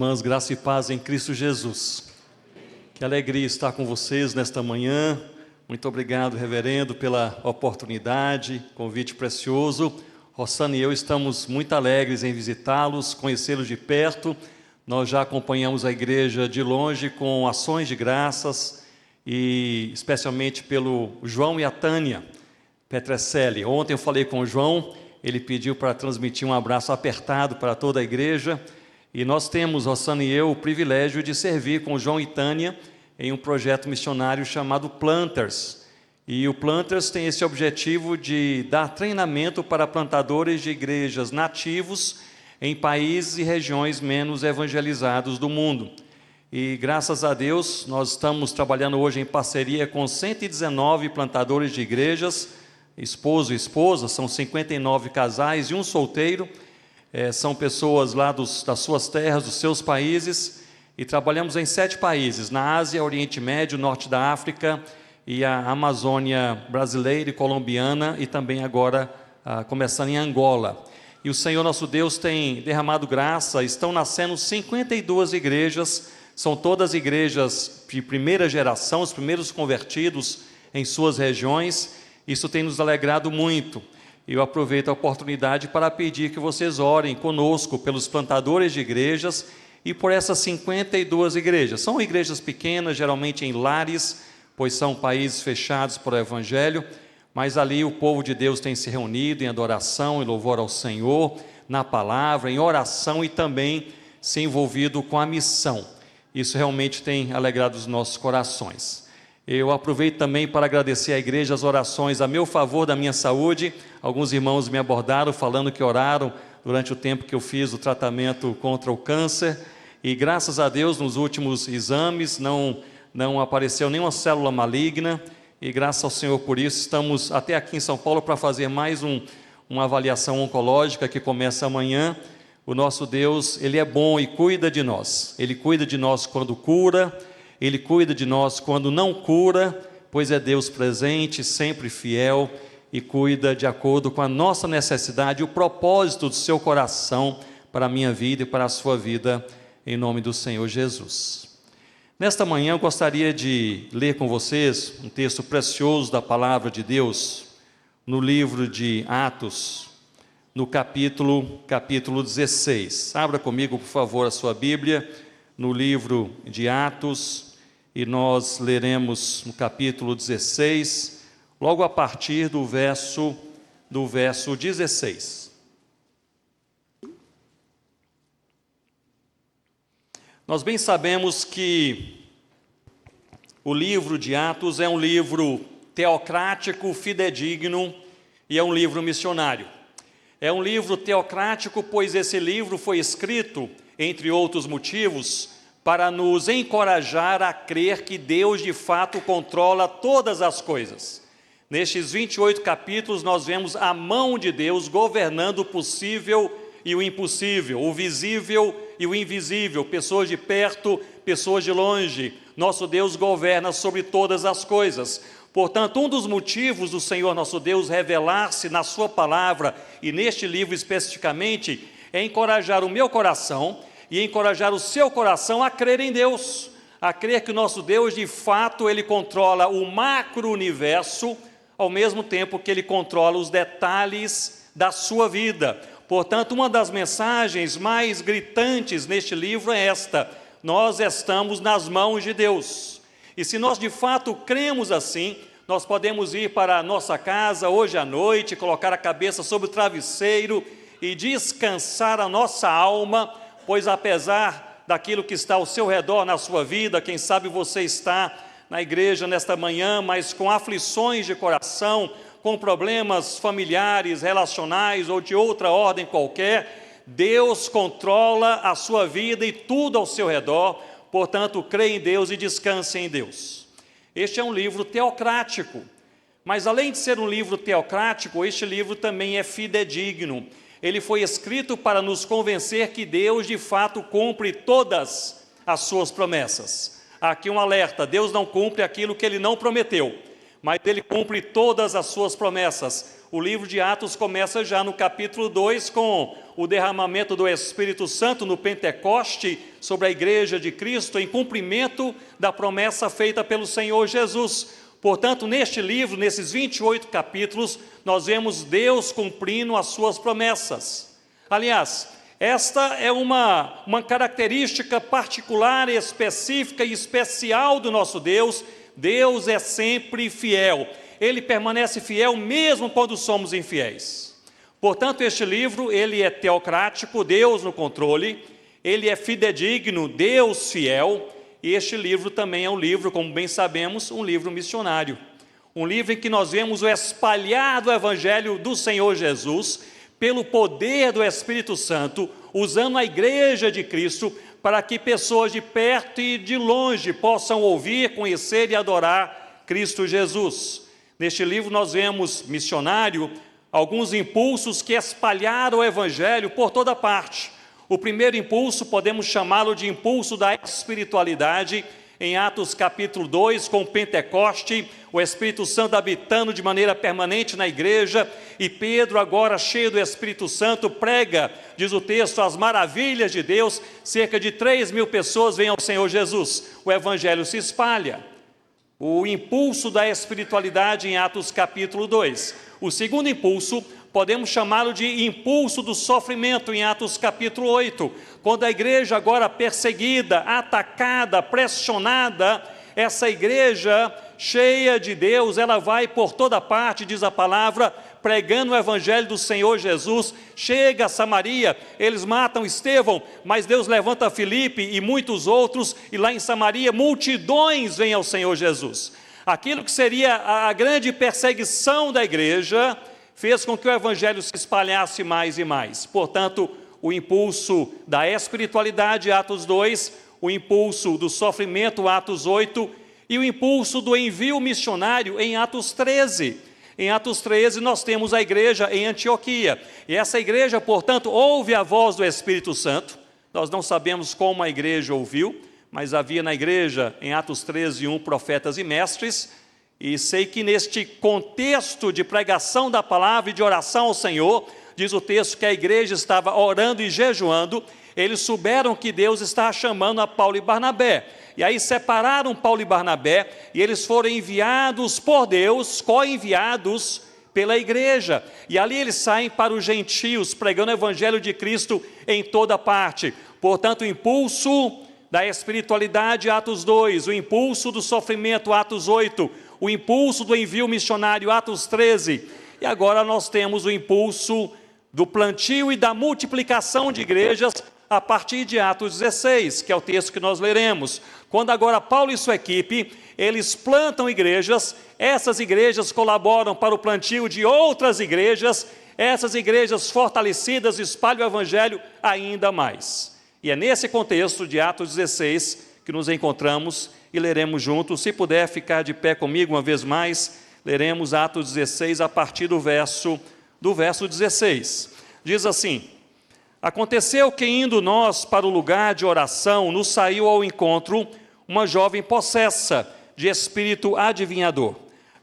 Irmãs, graça e paz em Cristo Jesus. Que alegria estar com vocês nesta manhã. Muito obrigado, reverendo, pela oportunidade, convite precioso. Rossana e eu estamos muito alegres em visitá-los, conhecê-los de perto. Nós já acompanhamos a igreja de longe com ações de graças e especialmente pelo João e a Tânia Petrecelli. Ontem eu falei com o João, ele pediu para transmitir um abraço apertado para toda a igreja. E nós temos, Rossana e eu, o privilégio de servir com João e Tânia em um projeto missionário chamado Planters. E o Planters tem esse objetivo de dar treinamento para plantadores de igrejas nativos em países e regiões menos evangelizados do mundo. E graças a Deus, nós estamos trabalhando hoje em parceria com 119 plantadores de igrejas, esposo e esposa, são 59 casais e um solteiro. São pessoas lá das suas terras, dos seus países, e trabalhamos em 7 países, na Ásia, Oriente Médio, Norte da África e a Amazônia brasileira e colombiana, e também agora começando em Angola. E o Senhor nosso Deus tem derramado graça, estão nascendo 52 igrejas, são todas igrejas de primeira geração, os primeiros convertidos em suas regiões. Isso tem nos alegrado muito. Eu aproveito a oportunidade para pedir que vocês orem conosco pelos plantadores de igrejas e por essas 52 igrejas. São igrejas pequenas, geralmente em lares, pois são países fechados para o Evangelho, mas ali o povo de Deus tem se reunido em adoração e louvor ao Senhor, na palavra, em oração e também se envolvido com a missão. Isso realmente tem alegrado os nossos corações. Eu aproveito também para agradecer à igreja as orações a meu favor da minha saúde. Alguns irmãos me abordaram falando que oraram durante o tempo que eu fiz o tratamento contra o câncer. E graças a Deus, nos últimos exames, não apareceu nenhuma célula maligna. E graças ao Senhor por isso, estamos até aqui em São Paulo para fazer mais uma avaliação oncológica que começa amanhã. O nosso Deus, Ele é bom e cuida de nós. Ele cuida de nós quando cura. Ele cuida de nós quando não cura, pois é Deus presente, sempre fiel, e cuida de acordo com a nossa necessidade e o propósito do seu coração para a minha vida e para a sua vida, em nome do Senhor Jesus. Nesta manhã eu gostaria de ler com vocês um texto precioso da palavra de Deus, no livro de Atos, no capítulo 16. Abra comigo, por favor, a sua Bíblia, no livro de Atos, e nós leremos no capítulo 16, logo a partir do verso 16. Nós bem sabemos que o livro de Atos é um livro teocrático, fidedigno, e é um livro missionário. É um livro teocrático, pois esse livro foi escrito, entre outros motivos, para nos encorajar a crer que Deus de fato controla todas as coisas. Nestes 28 capítulos nós vemos a mão de Deus governando o possível e o impossível, o visível e o invisível, pessoas de perto, pessoas de longe. Nosso Deus governa sobre todas as coisas. Portanto, um dos motivos do Senhor nosso Deus revelar-se na sua palavra e neste livro especificamente é encorajar o meu coração e encorajar o seu coração a crer em Deus, a crer que o nosso Deus, de fato, Ele controla o macro-universo, ao mesmo tempo que Ele controla os detalhes da sua vida. Portanto, uma das mensagens mais gritantes neste livro é esta: nós estamos nas mãos de Deus. E se nós, de fato, cremos assim, nós podemos ir para a nossa casa hoje à noite, colocar a cabeça sobre o travesseiro e descansar a nossa alma, pois apesar daquilo que está ao seu redor na sua vida, quem sabe você está na igreja nesta manhã, mas com aflições de coração, com problemas familiares, relacionais ou de outra ordem qualquer, Deus controla a sua vida e tudo ao seu redor. Portanto, creia em Deus e descanse em Deus. Este é um livro teocrático, mas além de ser um livro teocrático, este livro também é fidedigno. Ele foi escrito para nos convencer que Deus de fato cumpre todas as suas promessas. Aqui um alerta: Deus não cumpre aquilo que Ele não prometeu, mas Ele cumpre todas as suas promessas. O livro de Atos começa já no capítulo 2 com o derramamento do Espírito Santo no Pentecoste sobre a igreja de Cristo, em cumprimento da promessa feita pelo Senhor Jesus. Portanto, neste livro, nesses 28 capítulos, nós vemos Deus cumprindo as suas promessas. Aliás, esta é uma característica particular, específica e especial do nosso Deus. Deus é sempre fiel. Ele permanece fiel mesmo quando somos infiéis. Portanto, este livro, ele é teocrático, Deus no controle, ele é fidedigno, Deus fiel, e este livro também é um livro, como bem sabemos, um livro missionário. Um livro em que nós vemos o espalhar do Evangelho do Senhor Jesus, pelo poder do Espírito Santo, usando a igreja de Cristo, para que pessoas de perto e de longe possam ouvir, conhecer e adorar Cristo Jesus. Neste livro nós vemos, missionário, alguns impulsos que espalharam o Evangelho por toda parte. O primeiro impulso, podemos chamá-lo de impulso da espiritualidade, em Atos capítulo 2, com o Pentecoste, o Espírito Santo habitando de maneira permanente na igreja, e Pedro, agora cheio do Espírito Santo, prega, diz o texto, as maravilhas de Deus. Cerca de 3.000 pessoas vêm ao Senhor Jesus. O Evangelho se espalha. O impulso da espiritualidade em Atos capítulo 2. O segundo impulso, podemos chamá-lo de impulso do sofrimento em Atos capítulo 8, quando a igreja agora perseguida, atacada, pressionada, essa igreja cheia de Deus, ela vai por toda parte, diz a palavra, pregando o Evangelho do Senhor Jesus. Chega a Samaria, eles matam Estevão, mas Deus levanta Filipe e muitos outros, e lá em Samaria multidões vêm ao Senhor Jesus. Aquilo que seria a grande perseguição da igreja, fez com que o Evangelho se espalhasse mais e mais. Portanto, o impulso da espiritualidade, Atos 2, o impulso do sofrimento, Atos 8, e o impulso do envio missionário em Atos 13. Em Atos 13 nós temos a igreja em Antioquia, e essa igreja, portanto, ouve a voz do Espírito Santo. Nós não sabemos como a igreja ouviu, mas havia na igreja, em Atos 13, 1, profetas e mestres, e sei que neste contexto de pregação da palavra e de oração ao Senhor, diz o texto que a igreja estava orando e jejuando. Eles souberam que Deus estava chamando a Paulo e Barnabé, e aí separaram Paulo e Barnabé, e eles foram enviados por Deus, co-enviados pela igreja, e ali eles saem para os gentios, pregando o Evangelho de Cristo em toda parte. Portanto, o impulso da espiritualidade, Atos 2, o impulso do sofrimento, Atos 8, o impulso do envio missionário, Atos 13, e agora nós temos o impulso do plantio e da multiplicação de igrejas a partir de Atos 16, que é o texto que nós leremos. Quando agora Paulo e sua equipe, eles plantam igrejas, essas igrejas colaboram para o plantio de outras igrejas, essas igrejas fortalecidas espalham o Evangelho ainda mais. E é nesse contexto de Atos 16 que nos encontramos e leremos juntos. Se puder ficar de pé comigo uma vez mais, leremos Atos 16 a partir do verso 16. Diz assim: aconteceu que, indo nós para o lugar de oração, nos saiu ao encontro uma jovem possessa de espírito adivinhador,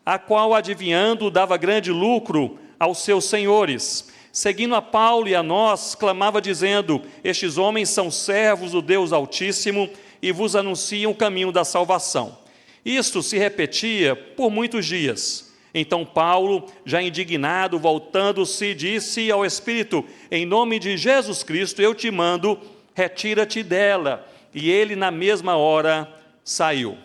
a qual, adivinhando, dava grande lucro aos seus senhores. Seguindo a Paulo e a nós, clamava dizendo: estes homens são servos do Deus Altíssimo e vos anunciam o caminho da salvação. Isto se repetia por muitos dias. Então Paulo, já indignado, voltando-se, disse ao Espírito: em nome de Jesus Cristo eu te mando, retira-te dela. E ele na mesma hora saiu.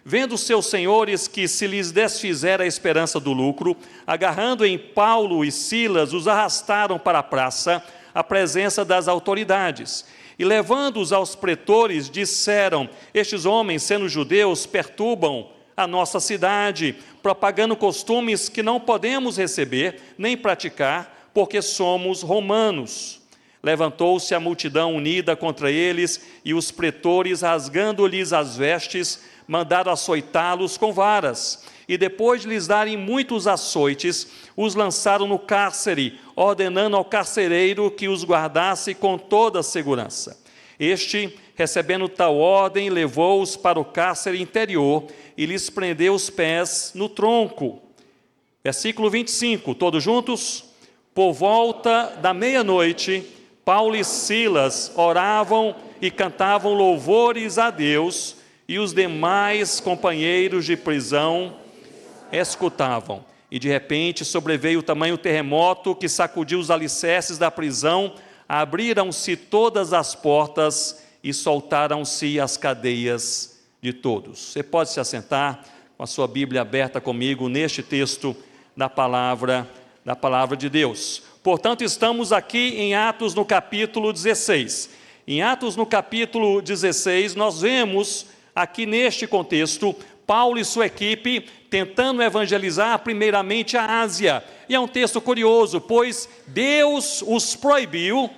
Vendo seus senhores que se lhes desfizera a esperança do lucro, agarrando em Paulo e Silas, os arrastaram para a praça, à presença das autoridades. E levando-os aos pretores, disseram: estes homens, sendo judeus, perturbam a nossa cidade, propagando costumes que não podemos receber, nem praticar, porque somos romanos. Levantou-se a multidão unida contra eles, e os pretores, rasgando-lhes as vestes, mandaram açoitá-los com varas, e depois de lhes darem muitos açoites, os lançaram no cárcere, ordenando ao carcereiro que os guardasse com toda a segurança. Este, recebendo tal ordem, levou-os para o cárcere interior e lhes prendeu os pés no tronco. Versículo 25, todos juntos? Por volta da meia-noite, Paulo e Silas oravam e cantavam louvores a Deus, e os demais companheiros de prisão escutavam. E de repente sobreveio o tamanho terremoto que sacudiu os alicerces da prisão, abriram-se todas as portas e soltaram-se as cadeias de todos. Você pode se assentar com a sua Bíblia aberta comigo neste texto da palavra de Deus. Portanto, estamos aqui em Atos no capítulo 16. Em Atos no capítulo 16, nós vemos aqui neste contexto Paulo e sua equipe tentando evangelizar primeiramente a Ásia. E é um texto curioso, pois Deus os proibiu,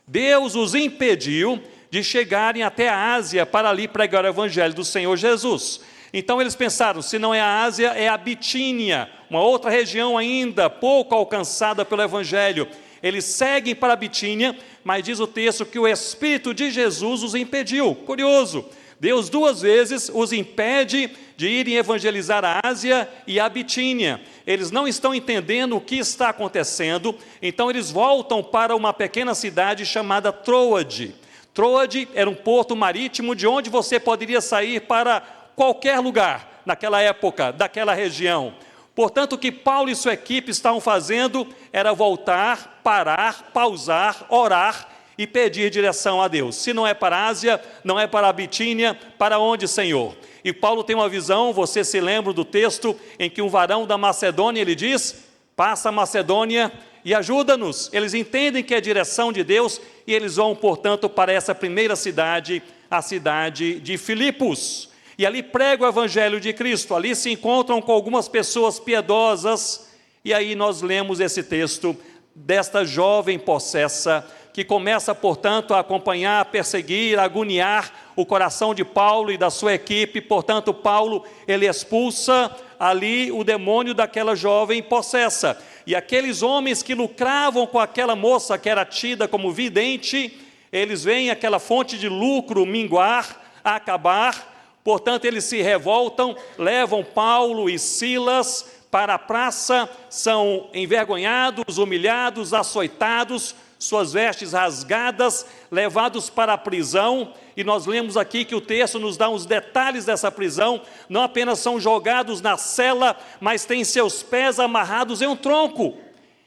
Deus os impediu de chegarem até a Ásia para ali pregar o evangelho do Senhor Jesus. Então eles pensaram, se não é a Ásia, é a Bitínia, uma outra região ainda pouco alcançada pelo evangelho. Eles seguem para a Bitínia, mas diz o texto que o Espírito de Jesus os impediu. Curioso, Deus duas vezes os impede de irem evangelizar a Ásia e a Bitínia. Eles não estão entendendo o que está acontecendo, então eles voltam para uma pequena cidade chamada Troade. Troade era um porto marítimo de onde você poderia sair para qualquer lugar, naquela época, daquela região. Portanto, o que Paulo e sua equipe estavam fazendo era voltar, parar, pausar, orar e pedir direção a Deus. Se não é para a Ásia, não é para a Bitínia, para onde, Senhor? E Paulo tem uma visão, você se lembra do texto, em que um varão da Macedônia, ele diz, passa a Macedônia e ajuda-nos. Eles entendem que é a direção de Deus e eles vão, portanto, para essa primeira cidade, a cidade de Filipos. E ali prega o evangelho de Cristo, ali se encontram com algumas pessoas piedosas, e aí nós lemos esse texto desta jovem possessa, que começa, portanto, a acompanhar, a perseguir, a agoniar o coração de Paulo e da sua equipe. Portanto, Paulo, ele expulsa ali o demônio daquela jovem possessa. E aqueles homens que lucravam com aquela moça que era tida como vidente, eles veem aquela fonte de lucro minguar, acabar. Portanto, eles se revoltam, levam Paulo e Silas para a praça, são envergonhados, humilhados, açoitados, suas vestes rasgadas, levados para a prisão. E nós lemos aqui que o texto nos dá os detalhes dessa prisão. Não apenas são jogados na cela, mas têm seus pés amarrados em um tronco.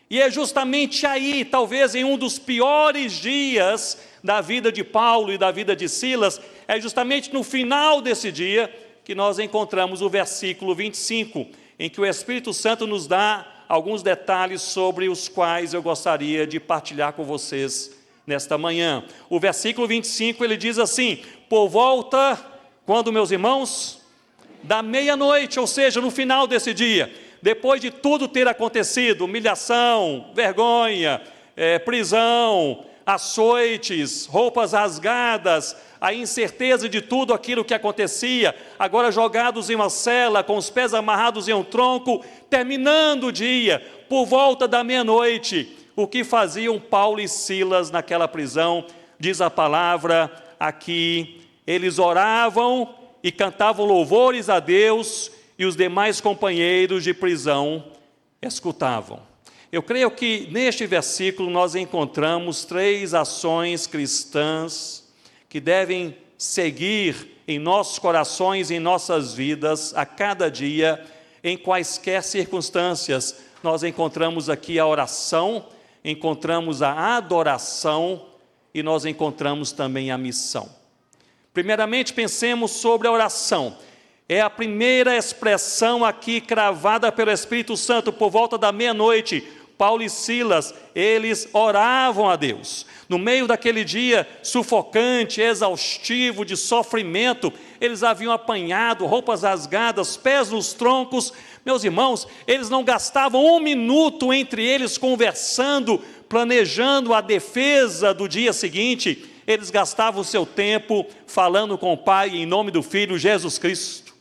E é justamente aí, talvez em um dos piores dias da vida de Paulo e da vida de Silas, é justamente no final desse dia que nós encontramos o versículo 25, em que o Espírito Santo nos dá alguns detalhes sobre os quais eu gostaria de partilhar com vocês nesta manhã. O versículo 25, ele diz assim, por volta, quando, meus irmãos? Da meia-noite, ou seja, no final desse dia, depois de tudo ter acontecido, humilhação, vergonha, prisão, açoites, roupas rasgadas, a incerteza de tudo aquilo que acontecia, agora jogados em uma cela, com os pés amarrados em um tronco, terminando o dia, por volta da meia-noite, o que faziam Paulo e Silas naquela prisão? Diz a palavra aqui, eles oravam e cantavam louvores a Deus, e os demais companheiros de prisão escutavam. Eu creio que neste versículo nós encontramos três ações cristãs que devem seguir em nossos corações, em nossas vidas, a cada dia, em quaisquer circunstâncias. Nós encontramos aqui a oração, encontramos a adoração e nós encontramos também a missão. Primeiramente, pensemos sobre a oração. É a primeira expressão aqui cravada pelo Espírito Santo por volta da meia-noite. Paulo e Silas, eles oravam a Deus. No meio daquele dia sufocante, exaustivo, de sofrimento, eles haviam apanhado roupas rasgadas, pés nos troncos. Meus irmãos, eles não gastavam um minuto entre eles conversando, planejando a defesa do dia seguinte. Eles gastavam o seu tempo falando com o Pai em nome do Filho Jesus Cristo,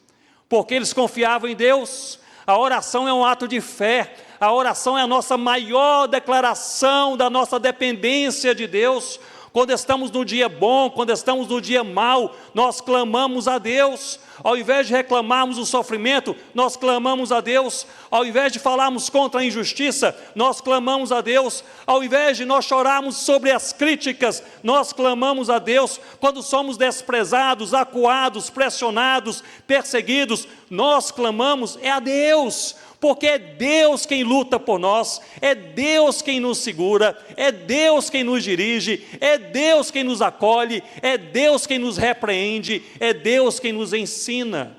porque eles confiavam em Deus. A oração é um ato de fé, a oração é a nossa maior declaração da nossa dependência de Deus, Quando estamos no dia bom, quando estamos no dia mau, nós clamamos a Deus. Ao invés de reclamarmos o sofrimento, nós clamamos a Deus. Ao invés de falarmos contra a injustiça, nós clamamos a Deus. Ao invés de nós chorarmos sobre as críticas, nós clamamos a Deus. Quando somos desprezados, acuados, pressionados, perseguidos, nós clamamos a Deus. Porque é Deus quem luta por nós, é Deus quem nos segura, é Deus quem nos dirige, é Deus quem nos acolhe, é Deus quem nos repreende, é Deus quem nos ensina.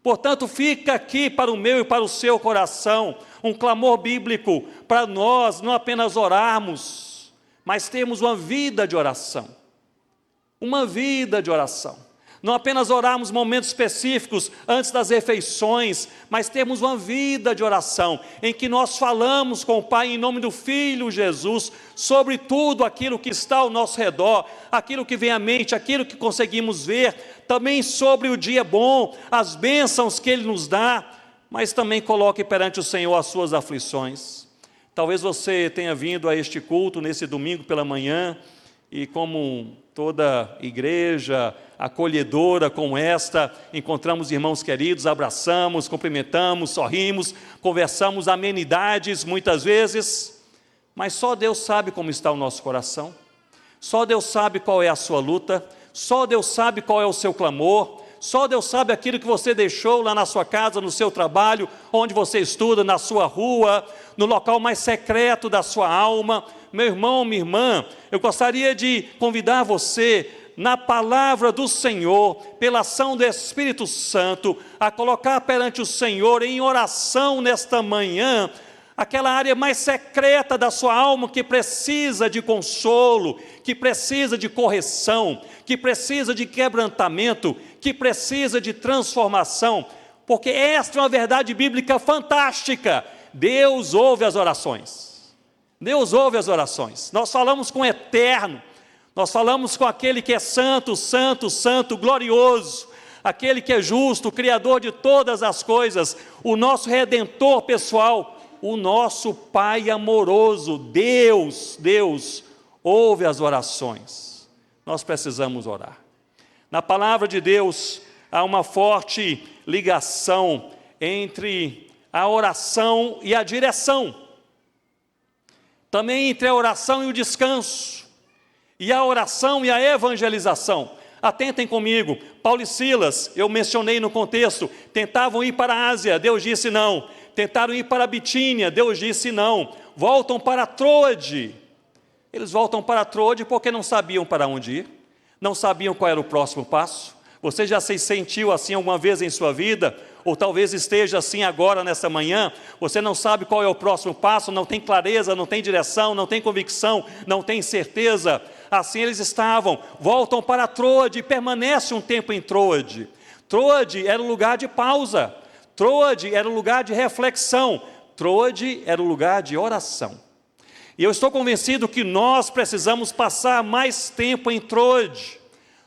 Portanto, fica aqui para o meu e para o seu coração um clamor bíblico para nós não apenas orarmos, mas termos uma vida de oração. Uma vida de oração. Não apenas orarmos momentos específicos antes das refeições, mas termos uma vida de oração, em que nós falamos com o Pai em nome do Filho Jesus, sobre tudo aquilo que está ao nosso redor, aquilo que vem à mente, aquilo que conseguimos ver, também sobre o dia bom, as bênçãos que Ele nos dá, mas também coloque perante o Senhor as suas aflições. Talvez você tenha vindo a este culto nesse domingo pela manhã, e como toda igreja acolhedora como esta, encontramos irmãos queridos, abraçamos, cumprimentamos, sorrimos, conversamos amenidades muitas vezes, mas só Deus sabe como está o nosso coração, só Deus sabe qual é a sua luta, só Deus sabe qual é o seu clamor, só Deus sabe aquilo que você deixou lá na sua casa, no seu trabalho, onde você estuda, na sua rua, no local mais secreto da sua alma. Meu irmão, minha irmã, eu gostaria de convidar você, na palavra do Senhor, pela ação do Espírito Santo, a colocar perante o Senhor em oração nesta manhã, aquela área mais secreta da sua alma que precisa de consolo, que precisa de correção, que precisa de quebrantamento, que precisa de transformação, porque esta é uma verdade bíblica fantástica. Deus ouve as orações. Deus ouve as orações. Nós falamos com o Eterno, nós falamos com aquele que é santo, santo, santo, glorioso, aquele que é justo, o Criador de todas as coisas, o nosso Redentor pessoal, o nosso Pai amoroso. Deus ouve as orações. Nós precisamos orar. Na palavra de Deus há uma forte ligação entre a oração e a direção, também entre a oração e o descanso, e a oração e a evangelização. Atentem comigo, Paulo e Silas, eu mencionei no contexto, tentavam ir para a Ásia, Deus disse não. Tentaram ir para a Bitínia, Deus disse não. Voltam para Troade. Eles voltam para Troade porque não sabiam para onde ir, não sabiam qual era o próximo passo. Você já se sentiu assim alguma vez em sua vida? Ou talvez esteja assim agora nessa manhã, você não sabe qual é o próximo passo, não tem clareza, não tem direção, não tem convicção, não tem certeza. Assim eles estavam, voltam para Troade e permanecem um tempo em Troade. Troade era um lugar de pausa, Troade era um lugar de reflexão, Troade era um lugar de oração. E eu estou convencido que nós precisamos passar mais tempo em Troade,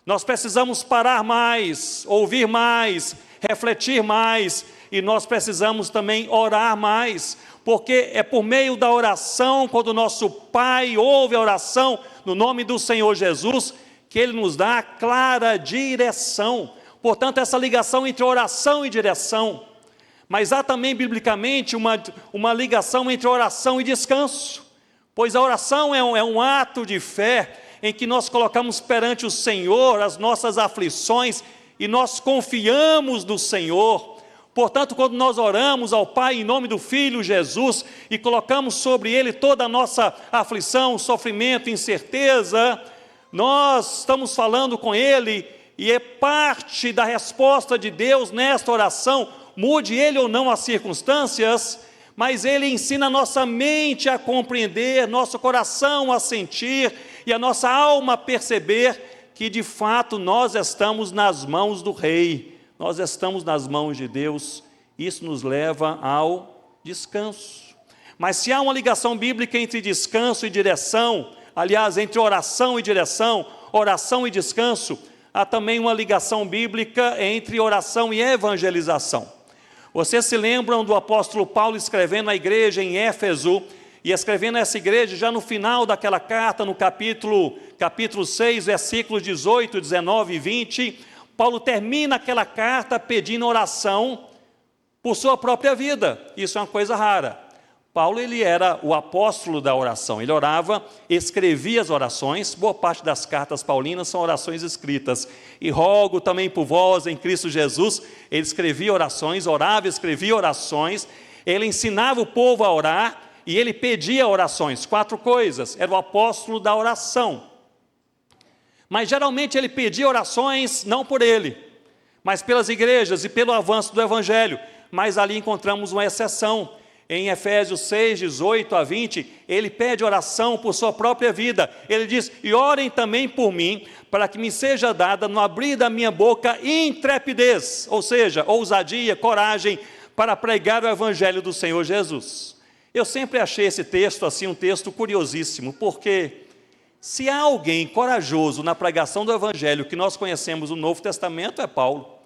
nós precisamos parar mais, ouvir mais, refletir mais, e nós precisamos também orar mais, porque é por meio da oração, quando o nosso Pai ouve a oração no nome do Senhor Jesus, que Ele nos dá a clara direção. Portanto, essa ligação entre oração e direção, mas há também biblicamente uma ligação entre oração e descanso, pois a oração é um ato de fé, em que nós colocamos perante o Senhor as nossas aflições, e nós confiamos no Senhor. Portanto, quando nós oramos ao Pai em nome do Filho Jesus, e colocamos sobre Ele toda a nossa aflição, sofrimento, incerteza, nós estamos falando com Ele, e é parte da resposta de Deus nesta oração, mude Ele ou não as circunstâncias, mas Ele ensina a nossa mente a compreender, nosso coração a sentir, e a nossa alma a perceber, que de fato nós estamos nas mãos do Rei, nós estamos nas mãos de Deus. Isso nos leva ao descanso. Mas se há uma ligação bíblica entre descanso e direção, aliás, entre oração e direção, oração e descanso, há também uma ligação bíblica entre oração e evangelização. Vocês se lembram do apóstolo Paulo escrevendo à igreja em Éfeso, e escrevendo a essa igreja, já no final daquela carta, no capítulo 6, versículos 18, 19 e 20, Paulo termina aquela carta pedindo oração por sua própria vida. Isso é uma coisa rara. Paulo, ele era o apóstolo da oração, ele orava, escrevia as orações, boa parte das cartas paulinas são orações escritas, e rogo também por vós em Cristo Jesus, ele escrevia orações, orava, escrevia orações, ele ensinava o povo a orar, e ele pedia orações, 4 coisas, era o apóstolo da oração. Mas geralmente ele pedia orações não por ele, mas pelas igrejas e pelo avanço do evangelho. Mas ali encontramos uma exceção. Em Efésios 6, 18 a 20, ele pede oração por sua própria vida. Ele diz, e orem também por mim, para que me seja dada no abrir da minha boca intrepidez, ou seja, ousadia, coragem, para pregar o evangelho do Senhor Jesus. Eu sempre achei esse texto assim um texto curiosíssimo, porque se há alguém corajoso na pregação do evangelho que nós conhecemos no Novo Testamento é Paulo.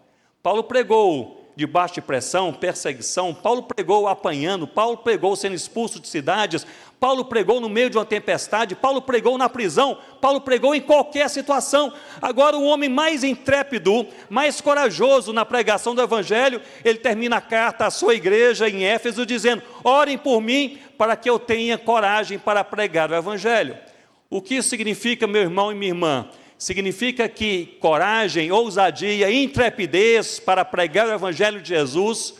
Paulo pregou debaixo de pressão, perseguição, Paulo pregou apanhando, Paulo pregou sendo expulso de cidades, Paulo pregou no meio de uma tempestade, Paulo pregou na prisão, Paulo pregou em qualquer situação. Agora o homem mais intrépido, mais corajoso na pregação do evangelho, ele termina a carta à sua igreja em Éfeso dizendo, orem por mim para que eu tenha coragem para pregar o evangelho. O que isso significa, meu irmão e minha irmã? Significa que coragem, ousadia, intrepidez para pregar o evangelho de Jesus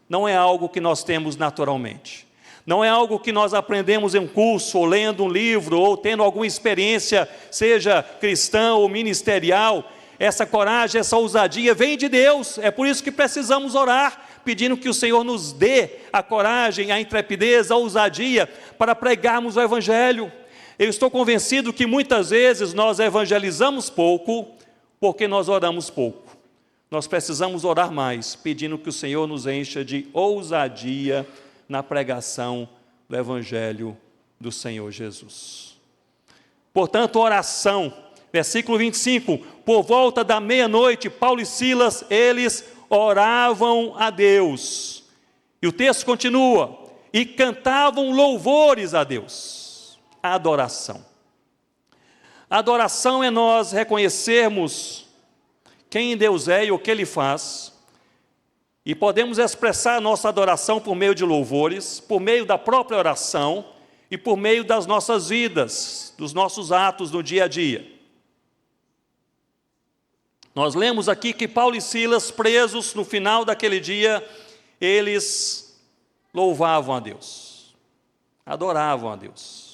não é algo que nós temos naturalmente. Não é algo que nós aprendemos em um curso, ou lendo um livro, ou tendo alguma experiência, seja cristã ou ministerial. Essa coragem, essa ousadia vem de Deus. É por isso que precisamos orar, pedindo que o Senhor nos dê a coragem, a intrepidez, a ousadia para pregarmos o evangelho. Eu estou convencido que muitas vezes nós evangelizamos pouco, porque nós oramos pouco. Nós precisamos orar mais, pedindo que o Senhor nos encha de ousadia na pregação do evangelho do Senhor Jesus. Portanto, oração, versículo 25, por volta da meia-noite, Paulo e Silas, eles oravam a Deus. E o texto continua, e cantavam louvores a Deus. A adoração. A adoração é nós reconhecermos quem Deus é e o que Ele faz, e podemos expressar nossa adoração por meio de louvores, por meio da própria oração e por meio das nossas vidas, dos nossos atos no dia a dia. Nós lemos aqui que Paulo e Silas, presos no final daquele dia, eles louvavam a Deus, adoravam a Deus.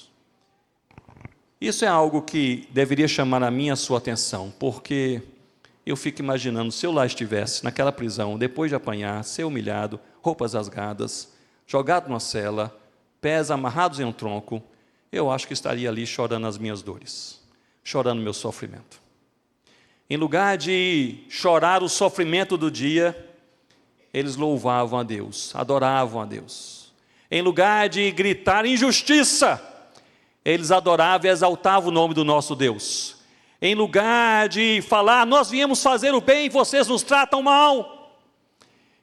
Isso é algo que deveria chamar a minha e a sua atenção, porque eu fico imaginando, se eu lá estivesse, naquela prisão, depois de apanhar, ser humilhado, roupas rasgadas, jogado numa cela, pés amarrados em um tronco, eu acho que estaria ali chorando as minhas dores, chorando meu sofrimento. Em lugar de chorar o sofrimento do dia, eles louvavam a Deus, adoravam a Deus. Em lugar de gritar injustiça, eles adoravam e exaltavam o nome do nosso Deus. Em lugar de falar, nós viemos fazer o bem e vocês nos tratam mal,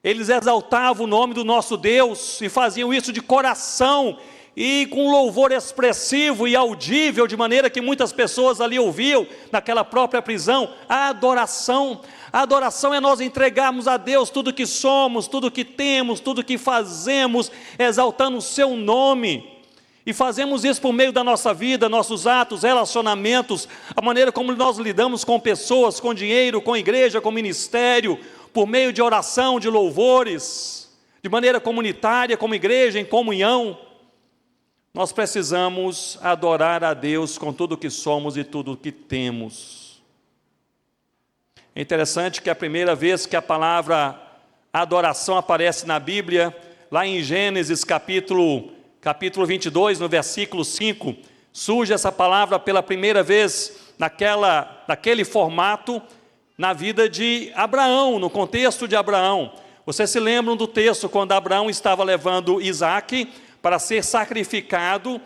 eles exaltavam o nome do nosso Deus e faziam isso de coração e com louvor expressivo e audível, de maneira que muitas pessoas ali ouviam naquela própria prisão. A adoração é nós entregarmos a Deus tudo que somos, tudo que temos, tudo que fazemos, exaltando o seu nome. E fazemos isso por meio da nossa vida, nossos atos, relacionamentos, a maneira como nós lidamos com pessoas, com dinheiro, com igreja, com ministério, por meio de oração, de louvores, de maneira comunitária, como igreja, em comunhão. Nós precisamos adorar a Deus com tudo o que somos e tudo o que temos. É interessante que a primeira vez que a palavra adoração aparece na Bíblia, lá em Gênesis capítulo 22, no versículo 5, surge essa palavra pela primeira vez naquele formato na vida de Abraão, no contexto de Abraão. Vocês se lembram do texto quando Abraão estava levando Isaque para ser sacrificado,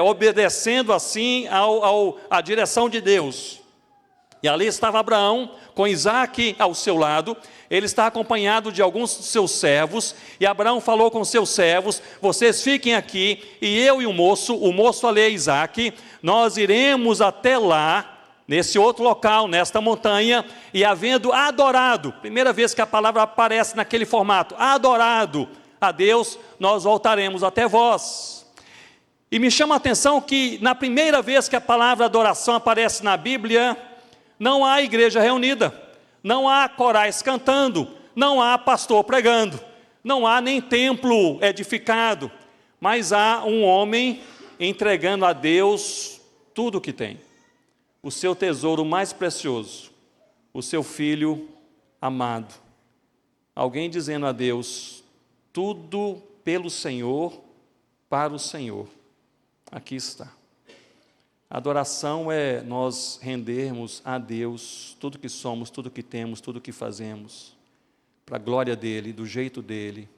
obedecendo assim à direção de Deus. E ali estava Abraão, com Isaque ao seu lado. Ele está acompanhado de alguns de seus servos. E Abraão falou com seus servos: vocês fiquem aqui, e eu e o moço ali é Isaque, nós iremos até lá, nesse outro local, nesta montanha, e havendo adorado, primeira vez que a palavra aparece naquele formato, adorado a Deus, nós voltaremos até vós. E me chama a atenção que na primeira vez que a palavra adoração aparece na Bíblia, não há igreja reunida, não há corais cantando, não há pastor pregando, não há nem templo edificado, mas há um homem entregando a Deus tudo o que tem, o seu tesouro mais precioso, o seu filho amado. Alguém dizendo a Deus: tudo pelo Senhor, para o Senhor. Aqui está. Adoração é nós rendermos a Deus tudo que somos, tudo que temos, tudo que fazemos, para a glória dEle, do jeito dEle,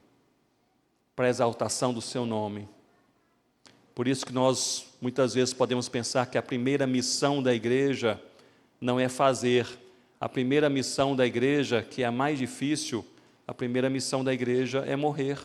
para a exaltação do seu nome. Por isso que nós muitas vezes podemos pensar que a primeira missão da igreja não é fazer. A primeira missão da igreja, que é a mais difícil, a primeira missão da igreja é morrer.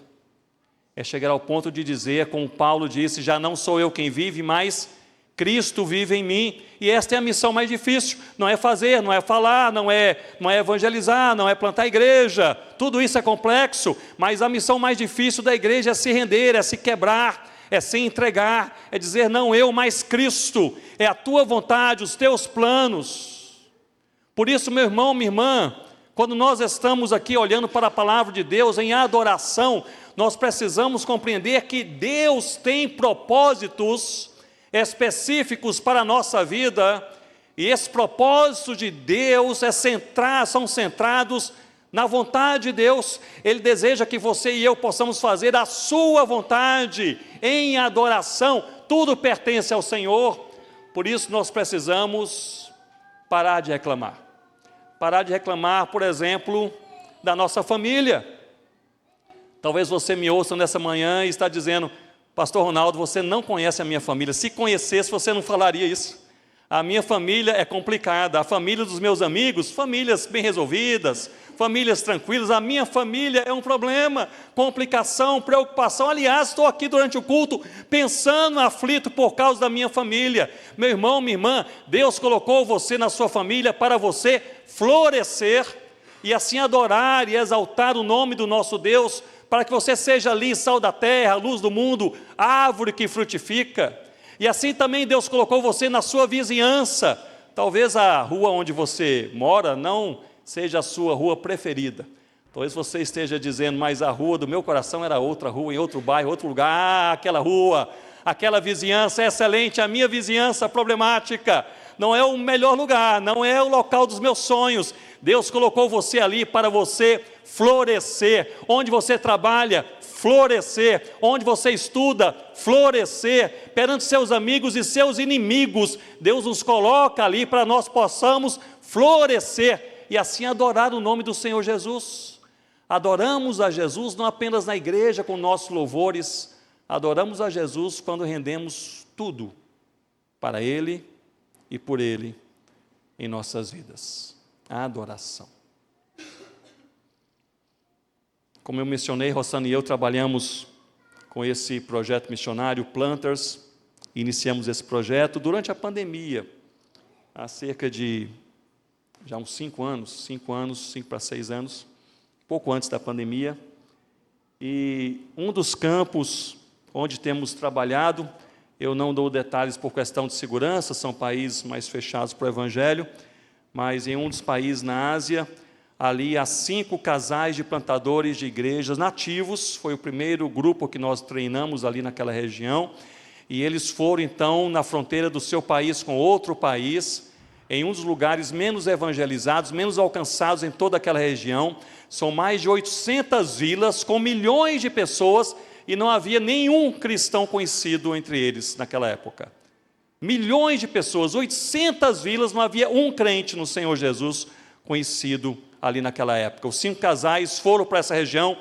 É chegar ao ponto de dizer, como Paulo disse: já não sou eu quem vive, mas Cristo vive em mim. E esta é a missão mais difícil. Não é fazer, não é falar, não é evangelizar, não é plantar igreja. Tudo isso é complexo, mas a missão mais difícil da igreja é se render, é se quebrar, é se entregar, é dizer: não eu, mas Cristo, é a tua vontade, os teus planos. Por isso, meu irmão, minha irmã, quando nós estamos aqui olhando para a palavra de Deus em adoração, nós precisamos compreender que Deus tem propósitos específicos para a nossa vida, e esses propósitos de Deus são centrados na vontade de Deus. Ele deseja que você e eu possamos fazer a sua vontade em adoração. Tudo pertence ao Senhor. Por isso nós precisamos parar de reclamar. Parar de reclamar, por exemplo, da nossa família. Talvez você me ouça nessa manhã e está dizendo: pastor Ronaldo, você não conhece a minha família. Se conhecesse, você não falaria isso. A minha família é complicada. A família dos meus amigos, famílias bem resolvidas, famílias tranquilas. A minha família é um problema, complicação, preocupação. Aliás, estou aqui durante o culto pensando, aflito por causa da minha família. Meu irmão, minha irmã, Deus colocou você na sua família para você florescer e assim adorar e exaltar o nome do nosso Deus, para que você seja ali sal da terra, luz do mundo, árvore que frutifica. E assim também Deus colocou você na sua vizinhança. Talvez a rua onde você mora não seja a sua rua preferida. Talvez você esteja dizendo: mas a rua do meu coração era outra rua, em outro bairro, outro lugar. Ah, aquela rua, aquela vizinhança é excelente. A minha vizinhança problemática não é o melhor lugar, não é o local dos meus sonhos. Deus colocou você ali para você florescer. Onde você trabalha, florescer. Onde você estuda, florescer. Perante seus amigos e seus inimigos, Deus nos coloca ali para nós possamos florescer e assim adorar o nome do Senhor Jesus. Adoramos a Jesus não apenas na igreja com nossos louvores, adoramos a Jesus quando rendemos tudo para Ele e por Ele em nossas vidas. A adoração. Como eu mencionei, Rossana e eu trabalhamos com esse projeto missionário Planters. Iniciamos esse projeto durante a pandemia, há cerca de já uns 5 para 6 anos, pouco antes da pandemia. E um dos campos onde temos trabalhado, eu não dou detalhes por questão de segurança, são países mais fechados para o Evangelho, mas em um dos países na Ásia, ali há 5 casais de plantadores de igrejas nativos. Foi o primeiro grupo que nós treinamos ali naquela região, e eles foram então na fronteira do seu país com outro país, em um dos lugares menos evangelizados, menos alcançados em toda aquela região. São mais de 800 vilas com milhões de pessoas, e não havia nenhum cristão conhecido entre eles naquela época. Milhões de pessoas, 800 vilas, não havia um crente no Senhor Jesus conhecido ali naquela época. Os 5 casais foram para essa região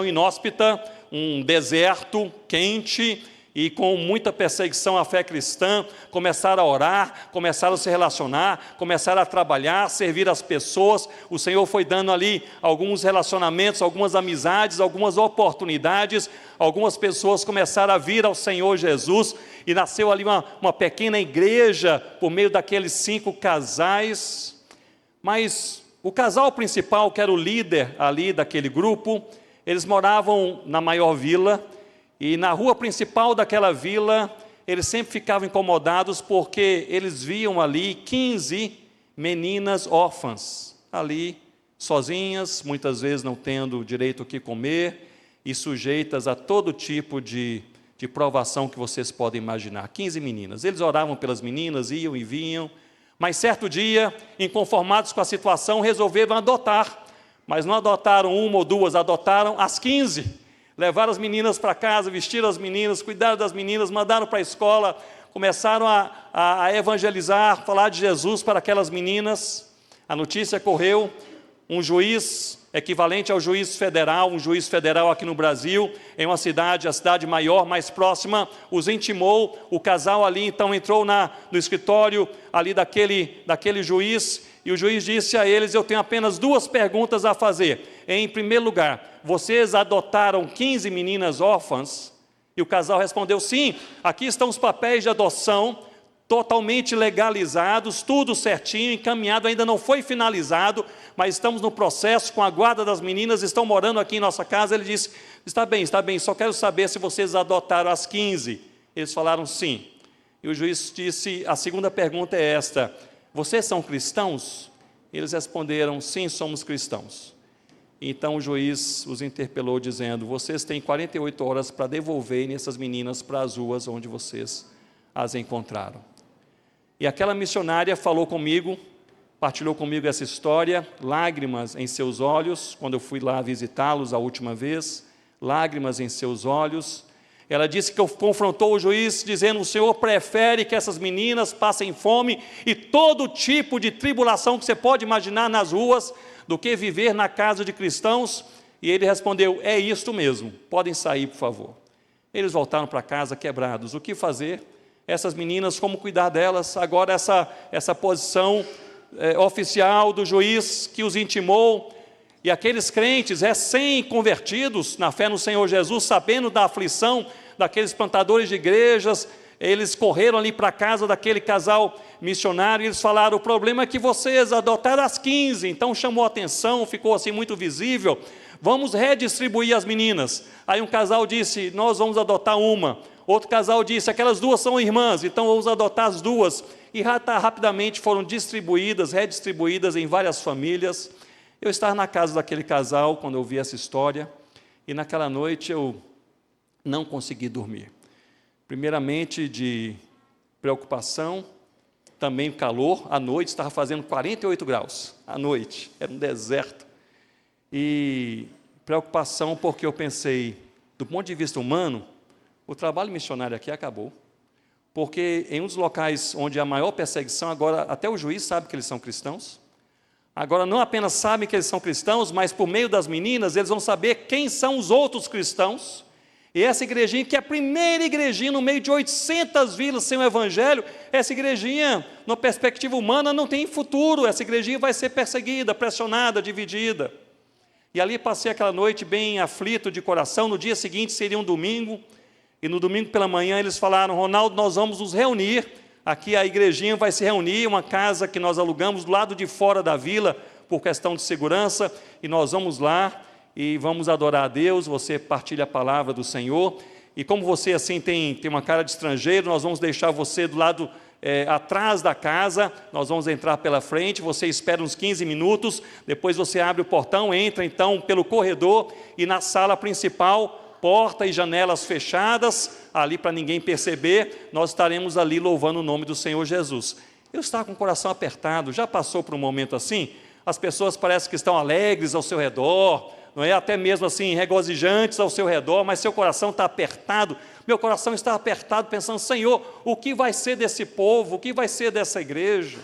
inóspita, um deserto quente, e com muita perseguição à fé cristã, começaram a orar, começaram a se relacionar, começaram a trabalhar, servir as pessoas. O Senhor foi dando ali alguns relacionamentos, algumas amizades, algumas oportunidades. Algumas pessoas começaram a vir ao Senhor Jesus, e nasceu ali uma pequena igreja, por meio daqueles 5 casais. Mas o casal principal, que era o líder ali daquele grupo, eles moravam na maior vila, e na rua principal daquela vila, eles sempre ficavam incomodados, porque eles viam ali 15 meninas órfãs, ali sozinhas, muitas vezes não tendo direito ao que comer, e sujeitas a todo tipo de provação que vocês podem imaginar. 15 meninas. Eles oravam pelas meninas, iam e vinham, mas certo dia, inconformados com a situação, resolveram adotar. Mas não adotaram 1 ou 2, adotaram as 15. Levaram as meninas para casa, vestiram as meninas, cuidaram das meninas, mandaram para a escola, começaram a evangelizar, falar de Jesus para aquelas meninas. A notícia correu, um juiz equivalente ao juiz federal, um juiz federal aqui no Brasil, em uma cidade, a cidade maior, mais próxima, os intimou. O casal ali então entrou no escritório ali daquele juiz, e o juiz disse a eles: eu tenho apenas 2 perguntas a fazer. Em primeiro lugar, vocês adotaram 15 meninas órfãs? E o casal respondeu: sim, aqui estão os papéis de adoção, totalmente legalizados, tudo certinho, encaminhado, ainda não foi finalizado, mas estamos no processo com a guarda das meninas, estão morando aqui em nossa casa. Ele disse: está bem, só quero saber se vocês adotaram as 15. Eles falaram sim. E o juiz disse: a segunda pergunta é esta: vocês são cristãos? Eles responderam: sim, somos cristãos. Então o juiz os interpelou dizendo: vocês têm 48 horas para devolverem essas meninas para as ruas onde vocês as encontraram. E aquela missionária falou comigo, partilhou comigo essa história, lágrimas em seus olhos, quando eu fui lá visitá-los a última vez, lágrimas em seus olhos. Ela disse que confrontou o juiz, dizendo: o senhor prefere que essas meninas passem fome e todo tipo de tribulação que você pode imaginar nas ruas, do que viver na casa de cristãos? E ele respondeu: é isto mesmo, podem sair, por favor. Eles voltaram para casa quebrados. O que fazer? Essas meninas, como cuidar delas? Agora essa posição oficial do juiz que os intimou, e aqueles crentes recém-convertidos na fé no Senhor Jesus, sabendo da aflição daqueles plantadores de igrejas, eles correram ali para a casa daquele casal missionário, e eles falaram: o problema é que vocês adotaram as 15, então chamou a atenção, ficou assim muito visível, vamos redistribuir as meninas. Aí um casal disse: nós vamos adotar uma. Outro casal disse: aquelas 2 são irmãs, então vamos adotar as 2. E rapidamente foram redistribuídas em várias famílias. Eu estava na casa daquele casal quando eu vi essa história, e naquela noite eu não consegui dormir. Primeiramente de preocupação, também calor, à noite estava fazendo 48 graus, à noite, era um deserto. E preocupação porque eu pensei, do ponto de vista humano, o trabalho missionário aqui acabou, porque em um dos locais onde há maior perseguição, agora até o juiz sabe que eles são cristãos. Agora não apenas sabem que eles são cristãos, mas por meio das meninas eles vão saber quem são os outros cristãos. E essa igrejinha, que é a primeira igrejinha no meio de 800 vilas sem o evangelho, essa igrejinha, na perspectiva humana, não tem futuro. Essa igrejinha vai ser perseguida, pressionada, dividida. E ali passei aquela noite bem aflito de coração. No dia seguinte seria um domingo, e no domingo pela manhã eles falaram: Ronaldo, nós vamos nos reunir, aqui a igrejinha vai se reunir, uma casa que nós alugamos do lado de fora da vila, por questão de segurança, e nós vamos lá e vamos adorar a Deus. Você partilha a palavra do Senhor, e como você assim tem uma cara de estrangeiro, nós vamos deixar você do lado atrás da casa, nós vamos entrar pela frente, você espera uns 15 minutos, depois você abre o portão, entra então pelo corredor, e na sala principal, porta e janelas fechadas, ali para ninguém perceber, nós estaremos ali louvando o nome do Senhor Jesus. Eu estava com o coração apertado. Já passou por um momento assim? As pessoas parecem que estão alegres ao seu redor, não é? Até mesmo assim, regozijantes ao seu redor, mas seu coração está apertado. Meu coração está apertado, pensando: Senhor, o que vai ser desse povo? O que vai ser dessa igreja?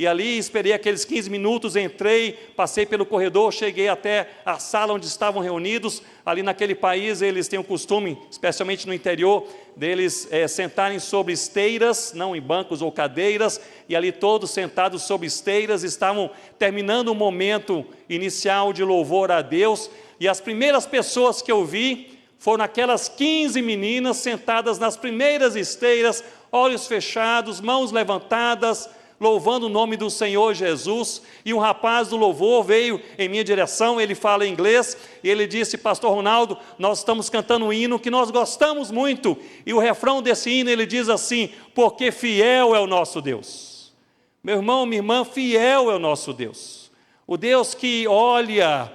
e ali esperei aqueles 15 minutos, entrei, passei pelo corredor, cheguei até a sala onde estavam reunidos. Ali naquele país eles têm o costume, especialmente no interior, deles sentarem sobre esteiras, não em bancos ou cadeiras, e ali todos sentados sobre esteiras, estavam terminando o momento inicial de louvor a Deus, e as primeiras pessoas que eu vi foram aquelas 15 meninas sentadas nas primeiras esteiras, olhos fechados, mãos levantadas, louvando o nome do Senhor Jesus. E um rapaz do louvor veio em minha direção, ele fala inglês, e ele disse: pastor Ronaldo, nós estamos cantando um hino que nós gostamos muito, e o refrão desse hino, ele diz assim: porque fiel é o nosso Deus. Meu irmão, minha irmã, fiel é o nosso Deus, o Deus que olha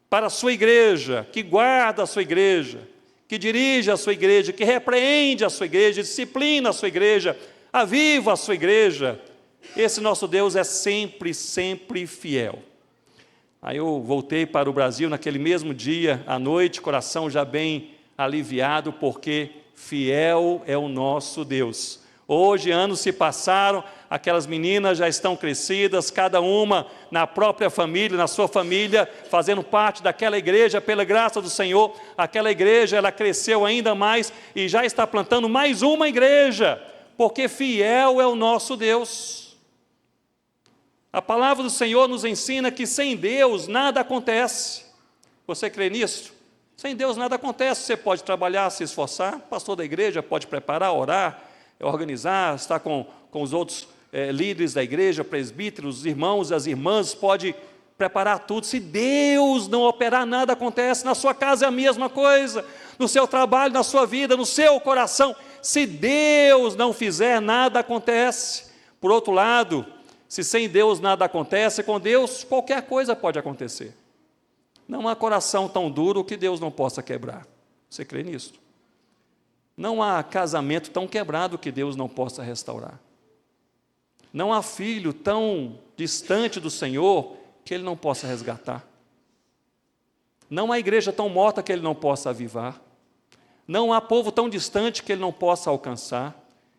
para a sua igreja, que guarda a sua igreja, que dirige a sua igreja, que repreende a sua igreja, disciplina a sua igreja, aviva a sua igreja. Esse nosso Deus é sempre, sempre fiel. Aí eu voltei para o Brasil naquele mesmo dia, à noite, coração já bem aliviado, porque fiel é o nosso Deus. Hoje, anos se passaram, aquelas meninas já estão crescidas, cada uma na própria família, na sua família, fazendo parte daquela igreja, pela graça do Senhor. Aquela igreja, ela cresceu ainda mais e já está plantando mais uma igreja, porque fiel é o nosso Deus. A palavra do Senhor nos ensina que sem Deus nada acontece. Você crê nisso? Sem Deus nada acontece. Você pode trabalhar, se esforçar, pastor da igreja pode preparar, orar, organizar, estar com os outros líderes da igreja, presbíteros, os irmãos, as irmãs, pode preparar tudo. Se Deus não operar, nada acontece. Na sua casa é a mesma coisa, no seu trabalho, na sua vida, no seu coração. Se Deus não fizer, nada acontece. Por outro lado, se sem Deus nada acontece, com Deus qualquer coisa pode acontecer. Não há coração tão duro que Deus não possa quebrar. Você crê nisso? Não há casamento tão quebrado que Deus não possa restaurar. Não há filho tão distante do Senhor que Ele não possa resgatar. Não há igreja tão morta que Ele não possa avivar. Não há povo tão distante que Ele não possa alcançar.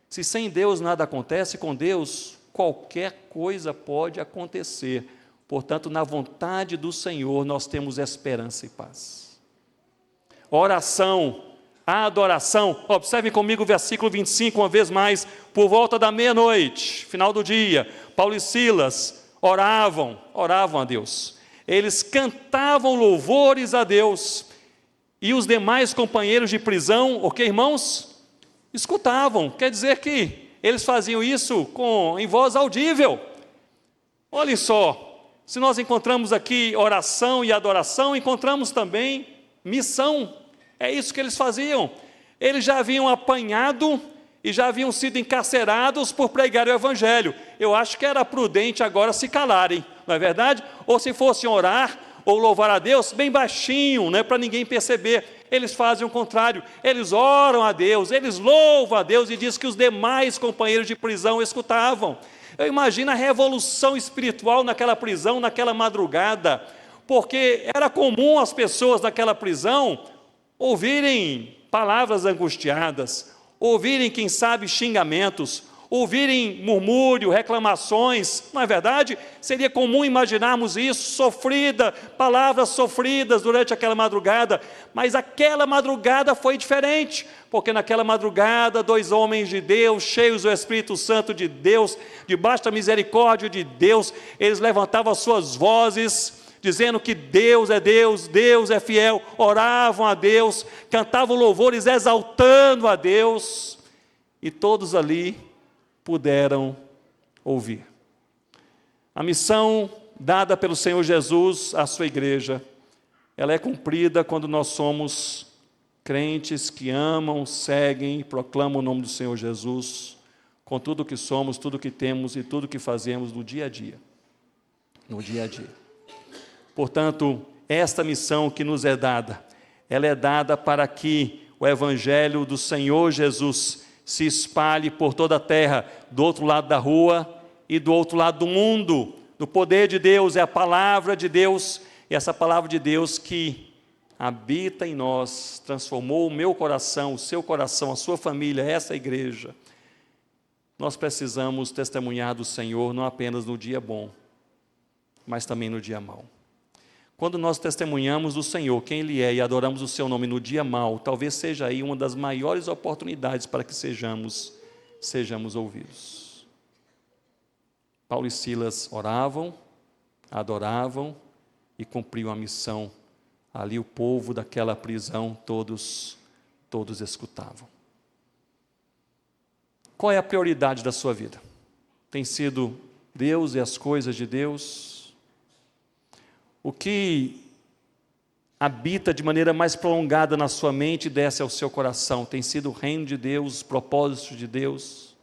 Se sem Deus nada acontece, com Deus qualquer coisa pode acontecer. Portanto, na vontade do Senhor nós temos esperança e paz. Oração, adoração. Observem comigo o versículo 25, uma vez mais. Por volta da meia-noite, final do dia, Paulo e Silas oravam a Deus. Eles cantavam louvores a Deus. E os demais companheiros de prisão, o que, irmãos? Escutavam. Quer dizer que eles faziam isso em voz audível. Olhem só, se nós encontramos aqui oração e adoração, encontramos também missão. É isso que eles faziam. Eles já haviam apanhado e já haviam sido encarcerados por pregar o Evangelho. Eu acho que era prudente agora se calarem, não é verdade? Ou se fossem orar ou louvar a Deus, bem baixinho, né, para ninguém perceber. Eles fazem o contrário, eles oram a Deus, eles louvam a Deus, e diz que os demais companheiros de prisão escutavam. Eu imagino a revolução espiritual naquela prisão, naquela madrugada, porque era comum as pessoas naquela prisão ouvirem palavras angustiadas, ouvirem, quem sabe, xingamentos, ouvirem murmúrio, reclamações, não é verdade? Seria comum imaginarmos isso, palavras sofridas durante aquela madrugada, mas aquela madrugada foi diferente, porque naquela madrugada 2 homens de Deus, cheios do Espírito Santo de Deus, debaixo da misericórdia de Deus, eles levantavam as suas vozes, dizendo que Deus é Deus, Deus é fiel, oravam a Deus, cantavam louvores exaltando a Deus, e todos ali puderam ouvir. A missão dada pelo Senhor Jesus à sua igreja, ela é cumprida quando nós somos crentes que amam, seguem e proclamam o nome do Senhor Jesus, com tudo o que somos, tudo o que temos e tudo o que fazemos no dia a dia. No dia a dia. Portanto, esta missão que nos é dada, ela é dada para que o Evangelho do Senhor Jesus se espalhe por toda a terra, do outro lado da rua e do outro lado do mundo. O poder de Deus é a palavra de Deus, e essa palavra de Deus que habita em nós, transformou o meu coração, o seu coração, a sua família, essa igreja. nós precisamos testemunhar do Senhor não apenas no dia bom, mas também no dia mau. Quando nós testemunhamos do Senhor, quem Ele é, e adoramos o Seu nome no dia mau, talvez seja aí uma das maiores oportunidades para que sejamos ouvidos. Paulo e Silas oravam, adoravam e cumpriam a missão. Ali o povo daquela prisão, todos escutavam. Qual é a prioridade da sua vida? Tem sido Deus e as coisas de Deus? O que habita de maneira mais prolongada na sua mente e desce ao seu coração? Tem sido o reino de Deus, os propósitos de Deus?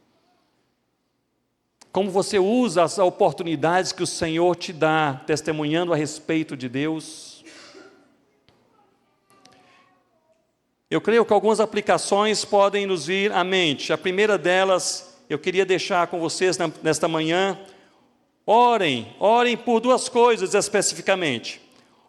Como você usa as oportunidades que o Senhor te dá, testemunhando a respeito de Deus? Eu creio que algumas aplicações podem nos vir à mente. A primeira delas, eu queria deixar com vocês nesta manhã. Orem por duas coisas especificamente.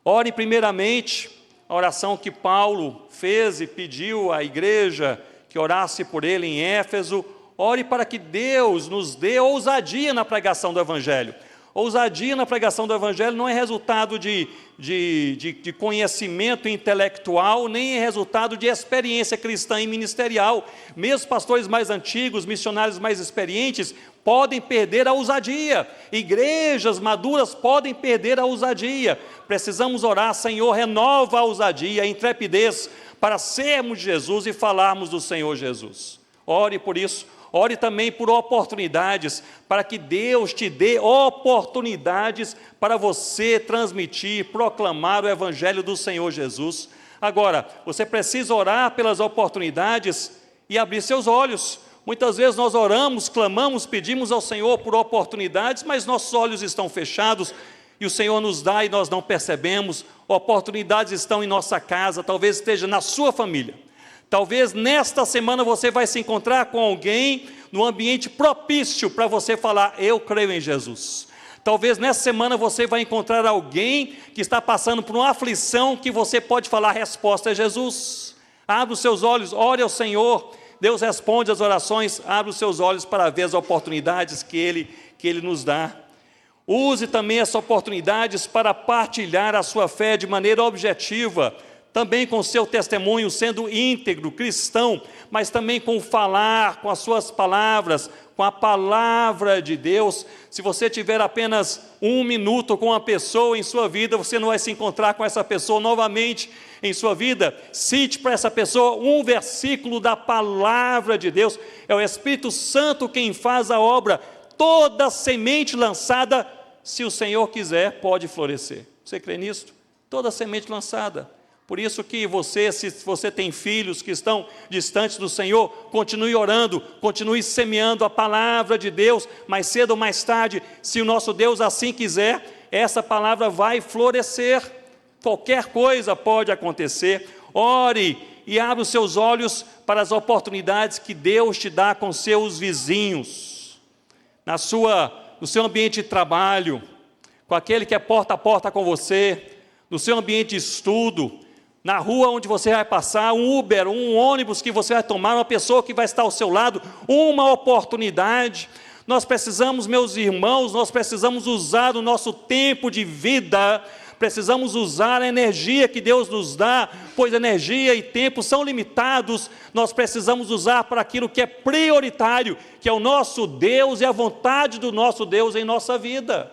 Orem primeiramente, a oração que Paulo fez e pediu à igreja que orasse por ele em Éfeso. Ore para que Deus nos dê ousadia na pregação do Evangelho. Ousadia na pregação do Evangelho não é resultado de conhecimento intelectual, nem é resultado de experiência cristã e ministerial. Mesmo pastores mais antigos, missionários mais experientes, podem perder a ousadia. Igrejas maduras podem perder a ousadia. Precisamos orar: Senhor, renova a ousadia, a intrepidez, para sermos Jesus e falarmos do Senhor Jesus. Ore por isso. Ore também por oportunidades, para que Deus te dê oportunidades para você transmitir, proclamar o Evangelho do Senhor Jesus. Agora, você precisa orar pelas oportunidades e abrir seus olhos. Muitas vezes nós oramos, clamamos, pedimos ao Senhor por oportunidades, mas nossos olhos estão fechados e o Senhor nos dá e nós não percebemos. Oportunidades estão em nossa casa, talvez esteja na sua família. Talvez nesta semana você vai se encontrar com alguém no ambiente propício para você falar: eu creio em Jesus. Talvez nessa semana você vai encontrar alguém que está passando por uma aflição que você pode falar: a resposta é Jesus. Abre os seus olhos, ore ao Senhor. Deus responde às orações. Abre os seus olhos para ver as oportunidades que Ele nos dá. Use também essas oportunidades para partilhar a sua fé de maneira objetiva, também com o seu testemunho, sendo íntegro, cristão, mas também com o falar, com as suas palavras, com a palavra de Deus. Se você tiver apenas 1 minuto com uma pessoa em sua vida, você não vai se encontrar com essa pessoa novamente em sua vida. Cite para essa pessoa um versículo da palavra de Deus. É o Espírito Santo quem faz a obra. Toda semente lançada, se o Senhor quiser, pode florescer. Você crê nisso? Toda semente lançada. Por isso que você, se você tem filhos que estão distantes do Senhor, continue orando, continue semeando a palavra de Deus. Mais cedo ou mais tarde, se o nosso Deus assim quiser, essa palavra vai florescer. Qualquer coisa pode acontecer. Ore e abra os seus olhos para as oportunidades que Deus te dá com seus vizinhos, no seu ambiente de trabalho, com aquele que é porta a porta com você, no seu ambiente de estudo, na rua onde você vai passar, um Uber, um ônibus que você vai tomar, uma pessoa que vai estar ao seu lado, uma oportunidade. Nós precisamos, meus irmãos, nós precisamos usar o nosso tempo de vida, precisamos usar a energia que Deus nos dá, pois energia e tempo são limitados. Nós precisamos usar para aquilo que é prioritário, que é o nosso Deus e a vontade do nosso Deus em nossa vida.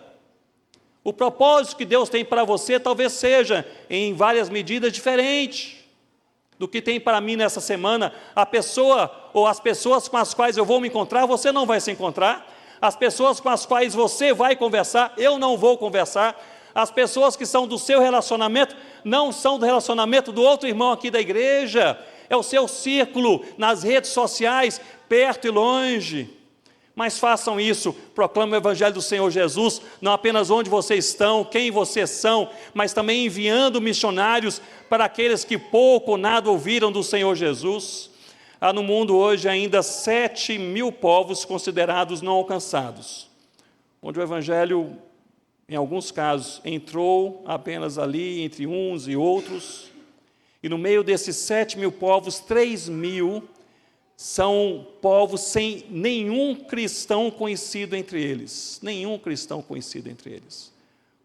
O propósito que Deus tem para você talvez seja, em várias medidas, diferente do que tem para mim nessa semana. A pessoa ou as pessoas com as quais eu vou me encontrar, você não vai se encontrar. As pessoas com as quais você vai conversar, eu não vou conversar. As pessoas que são do seu relacionamento, não são do relacionamento do outro irmão aqui da igreja. É o seu círculo nas redes sociais, perto e longe. Mas façam isso, proclamem o Evangelho do Senhor Jesus, não apenas onde vocês estão, quem vocês são, mas também enviando missionários para aqueles que pouco ou nada ouviram do Senhor Jesus. Há no mundo hoje ainda 7.000 povos considerados não alcançados, onde o Evangelho, em alguns casos, entrou apenas ali entre uns e outros, e no meio desses 7.000 povos, 3.000 são povos sem nenhum cristão conhecido entre eles. Nenhum cristão conhecido entre eles.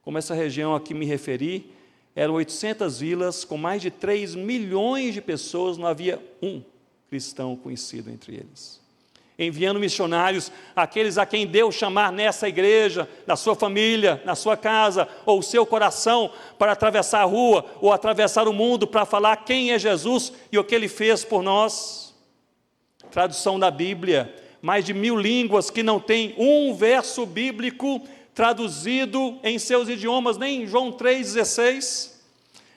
Como essa região a que me referi, eram 800 vilas com mais de 3 milhões de pessoas, não havia um cristão conhecido entre eles. Enviando missionários, aqueles a quem Deus chamar nessa igreja, na sua família, na sua casa, ou o seu coração, para atravessar a rua, ou atravessar o mundo, para falar quem é Jesus e o que Ele fez por nós. Tradução da Bíblia, mais de 1000 línguas que não tem um verso bíblico traduzido em seus idiomas, nem em João 3,16.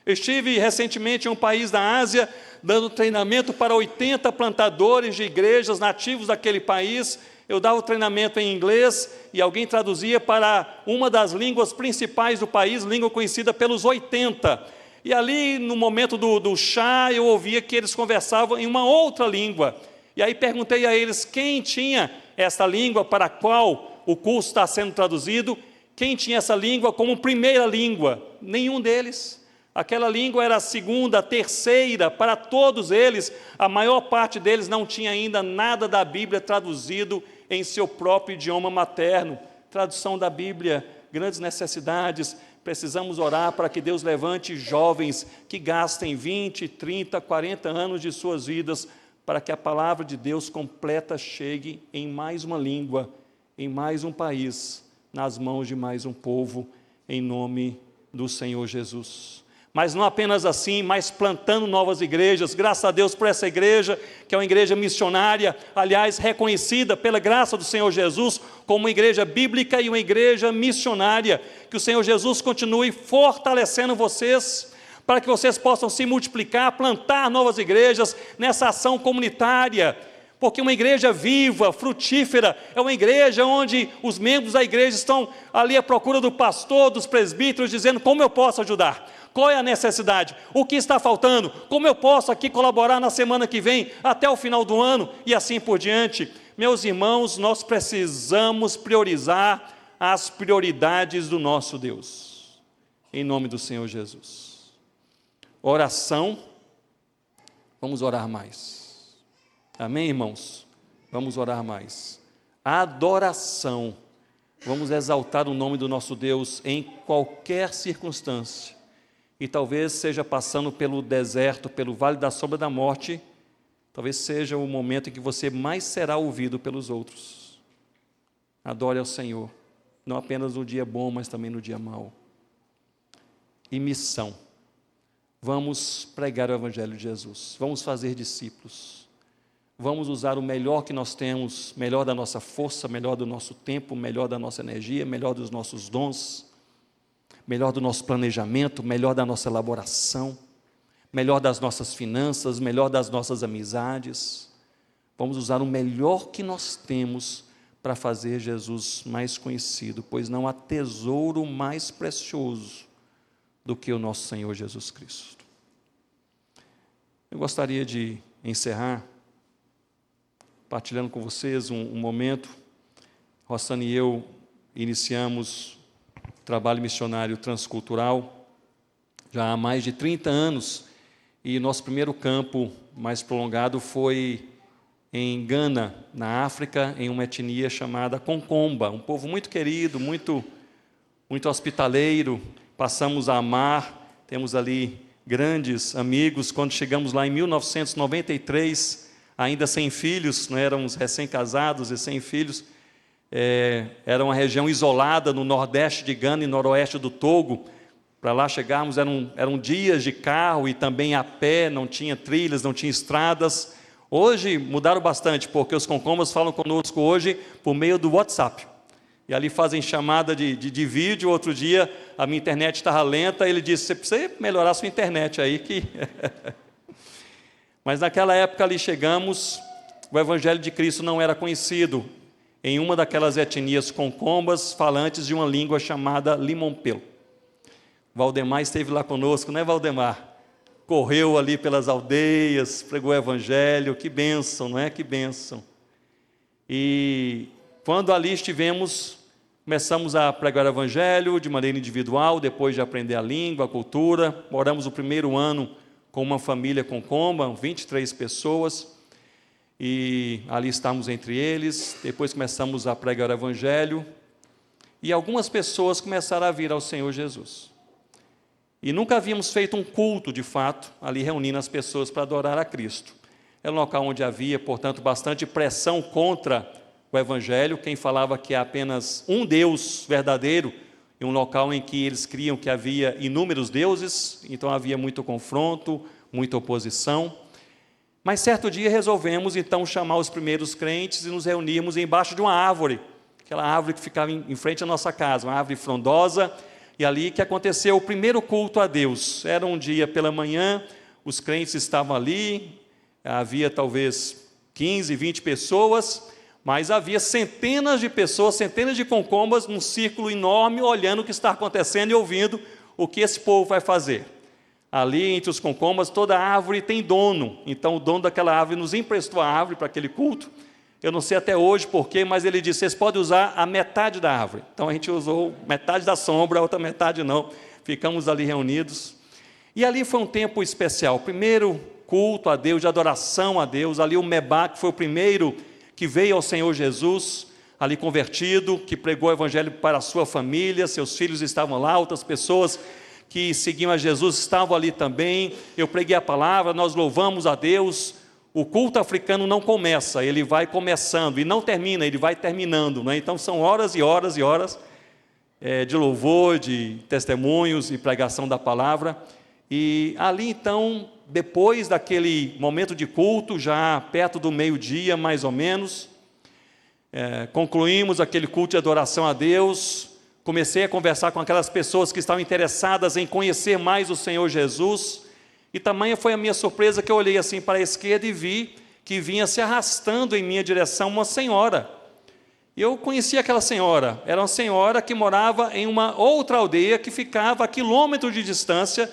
Estive recentemente em um país da Ásia, dando treinamento para 80 plantadores de igrejas nativos daquele país. Eu dava o treinamento em inglês e alguém traduzia para uma das línguas principais do país, língua conhecida pelos 80. E ali, no momento do chá, eu ouvia que eles conversavam em uma outra língua. E aí perguntei a eles quem tinha essa língua para a qual o curso está sendo traduzido, quem tinha essa língua como primeira língua. Nenhum deles. Aquela língua era a segunda, a terceira, para todos eles. A maior parte deles não tinha ainda nada da Bíblia traduzido em seu próprio idioma materno. Tradução da Bíblia, grandes necessidades. Precisamos orar para que Deus levante jovens que gastem 20, 30, 40 anos de suas vidas para que a palavra de Deus completa chegue em mais uma língua, em mais um país, nas mãos de mais um povo, em nome do Senhor Jesus. Mas não apenas assim, mas plantando novas igrejas. Graças a Deus por essa igreja, que é uma igreja missionária, aliás, reconhecida pela graça do Senhor Jesus, como uma igreja bíblica e uma igreja missionária. Que o Senhor Jesus continue fortalecendo vocês, para que vocês possam se multiplicar, plantar novas igrejas nessa ação comunitária. Porque uma igreja viva, frutífera, é uma igreja onde os membros da igreja estão ali à procura do pastor, dos presbíteros, dizendo como eu posso ajudar. Qual é a necessidade? O que está faltando? Como eu posso aqui colaborar na semana que vem, até o final do ano, e assim por diante? Meus irmãos, nós precisamos priorizar as prioridades do nosso Deus, em nome do Senhor Jesus. Oração, vamos orar mais. Amém, irmãos? Vamos orar mais. Adoração, vamos exaltar o nome do nosso Deus em qualquer circunstância. E talvez seja passando pelo deserto, pelo vale da sombra da morte, talvez seja o momento em que você mais será ouvido pelos outros. Adore ao Senhor, não apenas no dia bom, mas também no dia mau. E missão. Vamos pregar o Evangelho de Jesus, vamos fazer discípulos, vamos usar o melhor que nós temos, melhor da nossa força, melhor do nosso tempo, melhor da nossa energia, melhor dos nossos dons, melhor do nosso planejamento, melhor da nossa elaboração, melhor das nossas finanças, melhor das nossas amizades. Vamos usar o melhor que nós temos para fazer Jesus mais conhecido, pois não há tesouro mais precioso do que o nosso Senhor Jesus Cristo. Eu gostaria de encerrar partilhando com vocês um momento. Rossana e eu iniciamos trabalho missionário transcultural já há mais de 30 anos, e nosso primeiro campo mais prolongado foi em Gana, na África, em uma etnia chamada Concomba, um povo muito querido, muito hospitaleiro. Passamos a amar, temos ali grandes amigos. Quando chegamos lá em 1993, ainda sem filhos, não éramos recém-casados e sem filhos, era uma região isolada no nordeste de Gana e noroeste do Togo. Para lá chegarmos eram dias de carro e também a pé, não tinha trilhas, não tinha estradas. Hoje mudaram bastante, porque os concombas falam conosco hoje por meio do WhatsApp. E ali fazem chamada de vídeo. Outro dia a minha internet estava lenta, ele disse: você precisa melhorar a sua internet aí. Mas naquela época ali chegamos, o Evangelho de Cristo não era conhecido em uma daquelas etnias concombas falantes de uma língua chamada Limompelo. Valdemar esteve lá conosco, né, Valdemar? Correu ali pelas aldeias, pregou o Evangelho. Que bênção, não é? Que bênção. E quando ali estivemos, começamos a pregar o Evangelho de maneira individual, depois de aprender a língua, a cultura. Moramos o primeiro ano com uma família concomba, 23 pessoas. e ali estávamos entre eles. Depois começamos a pregar o Evangelho, e algumas pessoas começaram a vir ao Senhor Jesus. E nunca havíamos feito um culto, de fato, ali reunindo as pessoas para adorar a Cristo. Era um local onde havia, portanto, bastante pressão contra o Evangelho. Quem falava que há apenas um Deus verdadeiro, em um local em que eles criam que havia inúmeros deuses, então havia muito confronto, muita oposição. Mas certo dia resolvemos então chamar os primeiros crentes e nos reunirmos embaixo de uma árvore, aquela árvore que ficava em frente à nossa casa, uma árvore frondosa, e ali que aconteceu o primeiro culto a Deus. Era um dia pela manhã, os crentes estavam ali, havia talvez 15, 20 pessoas, mas havia centenas de pessoas, centenas de concombas, num círculo enorme, olhando o que está acontecendo e ouvindo o que esse povo vai fazer. Ali, entre os concombas, toda árvore tem dono, então o dono daquela árvore nos emprestou a árvore para aquele culto. Eu não sei até hoje porquê, mas ele disse, vocês podem usar a metade da árvore. Então a gente usou metade da sombra, a outra metade não. Ficamos ali reunidos. E ali foi um tempo especial. Primeiro culto a Deus, de adoração a Deus. Ali o Mebá, que foi o primeiro que veio ao Senhor Jesus, ali convertido, que pregou o Evangelho para a sua família, seus filhos estavam lá, outras pessoas que seguiam a Jesus estavam ali também. Eu preguei a palavra, nós louvamos a Deus. O culto africano não começa, ele vai começando, e não termina, ele vai terminando, né? Então são horas e horas e horas de louvor, de testemunhos e pregação da palavra. E ali então, depois daquele momento de culto, já perto do meio-dia mais ou menos, concluímos aquele culto de adoração a Deus. Comecei a conversar com aquelas pessoas que estavam interessadas em conhecer mais o Senhor Jesus, e tamanha foi a minha surpresa que eu olhei assim para a esquerda e vi que vinha se arrastando em minha direção uma senhora. Eu conhecia aquela senhora, era uma senhora que morava em uma outra aldeia que ficava a quilômetros de distância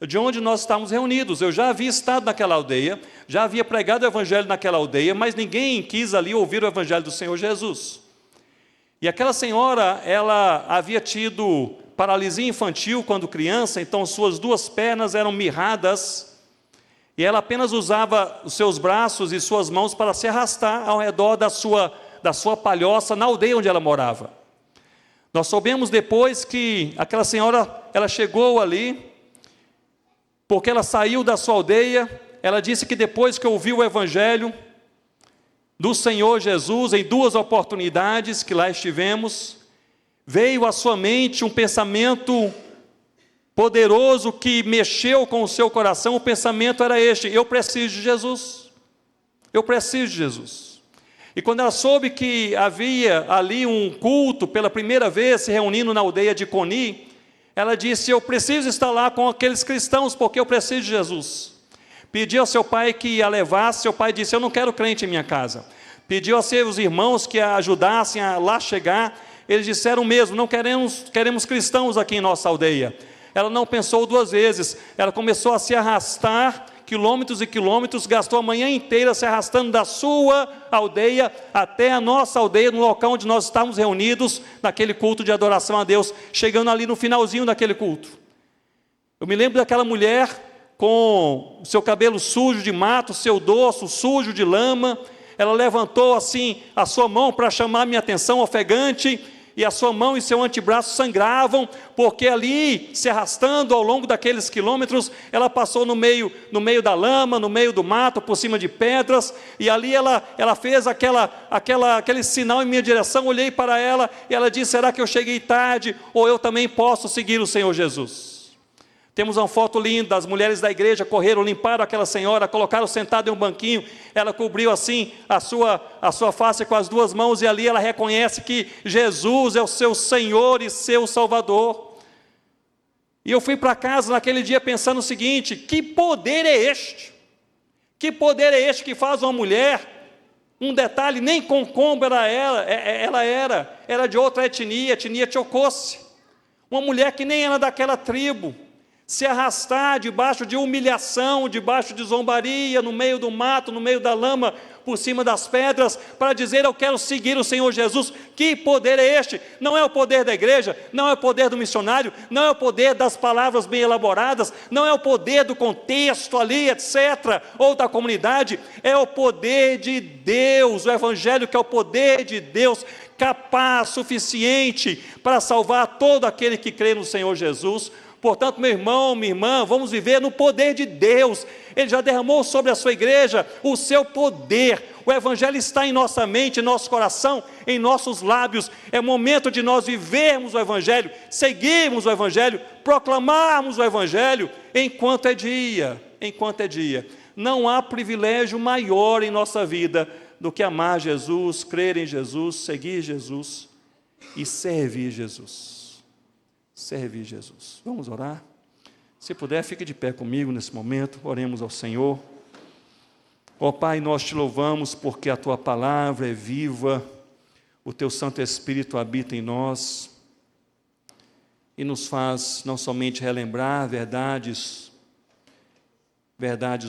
de onde nós estávamos reunidos. Eu já havia estado naquela aldeia, já havia pregado o Evangelho naquela aldeia, mas ninguém quis ali ouvir o Evangelho do Senhor Jesus. E aquela senhora, ela havia tido paralisia infantil quando criança, então suas duas pernas eram mirradas, e ela apenas usava os seus braços e suas mãos para se arrastar ao redor da sua palhoça na aldeia onde ela morava. Nós soubemos depois que aquela senhora, ela chegou ali, porque ela saiu da sua aldeia. Ela disse que depois que ouviu o Evangelho do Senhor Jesus, em duas oportunidades que lá estivemos, veio à sua mente um pensamento poderoso que mexeu com o seu coração. O pensamento era este: eu preciso de Jesus, eu preciso de Jesus. E quando ela soube que havia ali um culto pela primeira vez se reunindo na aldeia de Coni, ela disse: eu preciso estar lá com aqueles cristãos, porque eu preciso de Jesus. Pediu ao seu pai que a levasse. Seu pai disse: eu não quero crente em minha casa. Pediu a seus irmãos que a ajudassem a lá chegar. Eles disseram mesmo: não queremos cristãos aqui em nossa aldeia. Ela não pensou duas vezes, ela começou a se arrastar quilômetros e quilômetros, gastou a manhã inteira se arrastando da sua aldeia até a nossa aldeia, no local onde nós estávamos reunidos, naquele culto de adoração a Deus, chegando ali no finalzinho daquele culto. Eu me lembro daquela mulher com o seu cabelo sujo de mato, seu dorso sujo de lama. Ela levantou assim a sua mão para chamar a minha atenção, ofegante, e a sua mão e seu antebraço sangravam, porque ali, se arrastando ao longo daqueles quilômetros, ela passou no meio da lama, no meio do mato, por cima de pedras, e ali ela fez aquele sinal em minha direção. Olhei para ela e ela disse: será que eu cheguei tarde, ou eu também posso seguir o Senhor Jesus? Temos uma foto linda. As mulheres da igreja correram, limparam aquela senhora, colocaram sentada em um banquinho. Ela cobriu assim a sua face com as duas mãos, e ali ela reconhece que Jesus é o seu Senhor e seu Salvador. E eu fui para casa naquele dia pensando o seguinte: que poder é este? Que poder é este que faz uma mulher, um detalhe, nem concombo ela era de outra etnia Tchokosse, uma mulher que nem era daquela tribo, se arrastar debaixo de humilhação, debaixo de zombaria, no meio do mato, no meio da lama, por cima das pedras, para dizer: eu quero seguir o Senhor Jesus. Que poder é este? Não é o poder da igreja, não é o poder do missionário, não é o poder das palavras bem elaboradas, não é o poder do contexto ali, etc., ou da comunidade, é o poder de Deus, o Evangelho, que é o poder de Deus, capaz, suficiente, para salvar todo aquele que crê no Senhor Jesus. Portanto, meu irmão, minha irmã, vamos viver no poder de Deus. Ele já derramou sobre a sua igreja o seu poder. O Evangelho está em nossa mente, em nosso coração, em nossos lábios. É momento de nós vivermos o Evangelho, seguirmos o Evangelho, proclamarmos o Evangelho, enquanto é dia, enquanto é dia. Não há privilégio maior em nossa vida do que amar Jesus, crer em Jesus, seguir Jesus e servir Jesus. Servir Jesus. Vamos orar? Se puder, fique de pé comigo nesse momento, oremos ao Senhor. Ó Pai, nós te louvamos porque a Tua palavra é viva, o Teu Santo Espírito habita em nós e nos faz não somente relembrar verdades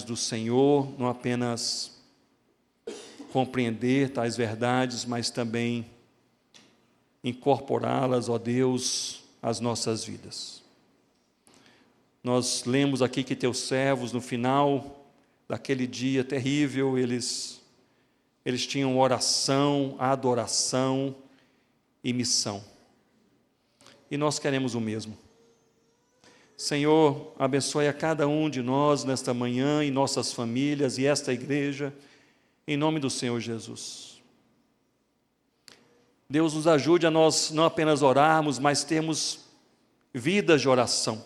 do Senhor, não apenas compreender tais verdades, mas também incorporá-las, ó Deus, as nossas vidas. Nós lemos aqui que teus servos, no final daquele dia terrível, eles tinham oração, adoração e missão. E nós queremos o mesmo. Senhor, abençoe a cada um de nós nesta manhã, e nossas famílias, e esta igreja, em nome do Senhor Jesus. Deus nos ajude a nós não apenas orarmos, mas termos vidas de oração.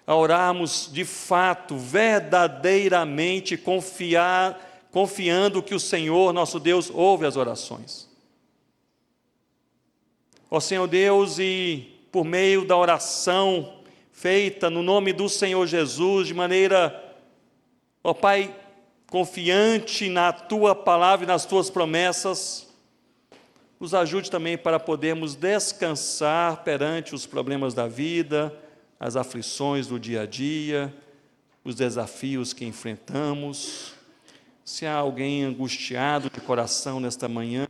A orarmos de fato, verdadeiramente, confiando que o Senhor, nosso Deus, ouve as orações. Ó Senhor Deus, e por meio da oração feita no nome do Senhor Jesus, de maneira, ó Pai, confiante na Tua palavra e nas Tuas promessas, nos ajude também para podermos descansar perante os problemas da vida, as aflições do dia a dia, os desafios que enfrentamos. Se há alguém angustiado de coração nesta manhã,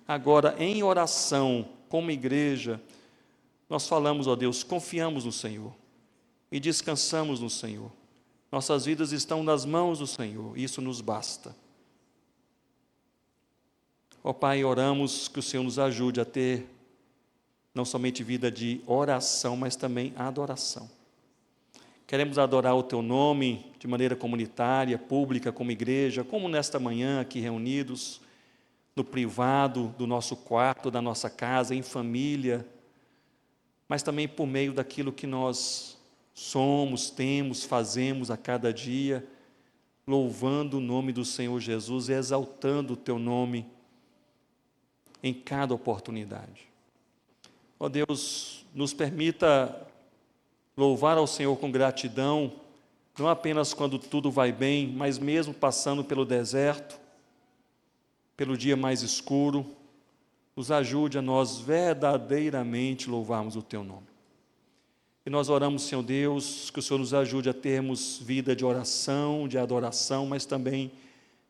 agora em oração, como igreja, nós falamos, ó Deus, confiamos no Senhor e descansamos no Senhor. Nossas vidas estão nas mãos do Senhor, isso nos basta. Ó Pai, oramos que o Senhor nos ajude a ter não somente vida de oração, mas também adoração. Queremos adorar o Teu nome de maneira comunitária, pública, como igreja, como nesta manhã aqui reunidos, no privado do nosso quarto, da nossa casa, em família, mas também por meio daquilo que nós somos, temos, fazemos a cada dia, louvando o nome do Senhor Jesus, exaltando o Teu nome em cada oportunidade. Ó Deus, nos permita louvar ao Senhor com gratidão, não apenas quando tudo vai bem, mas mesmo passando pelo deserto, pelo dia mais escuro, nos ajude a nós verdadeiramente louvarmos o Teu nome. E nós oramos, Senhor Deus, que o Senhor nos ajude a termos vida de oração, de adoração, mas também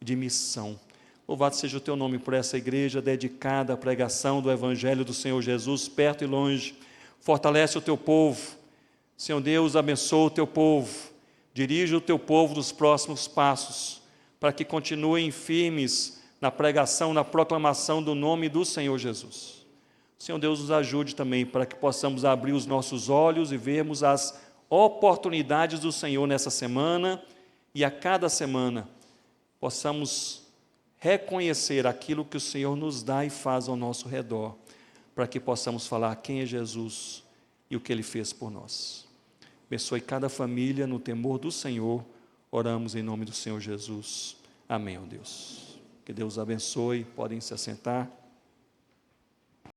de missão. Louvado seja o Teu nome por essa igreja dedicada à pregação do Evangelho do Senhor Jesus, perto e longe. Fortalece o Teu povo. Senhor Deus, abençoa o Teu povo. Dirige o Teu povo nos próximos passos, para que continuem firmes na pregação, na proclamação do nome do Senhor Jesus. Senhor Deus, nos ajude também para que possamos abrir os nossos olhos e vermos as oportunidades do Senhor nessa semana, e a cada semana possamos reconhecer aquilo que o Senhor nos dá e faz ao nosso redor, para que possamos falar quem é Jesus e o que Ele fez por nós. Abençoe cada família no temor do Senhor, oramos em nome do Senhor Jesus. Amém, ó Deus. Que Deus abençoe, podem se assentar.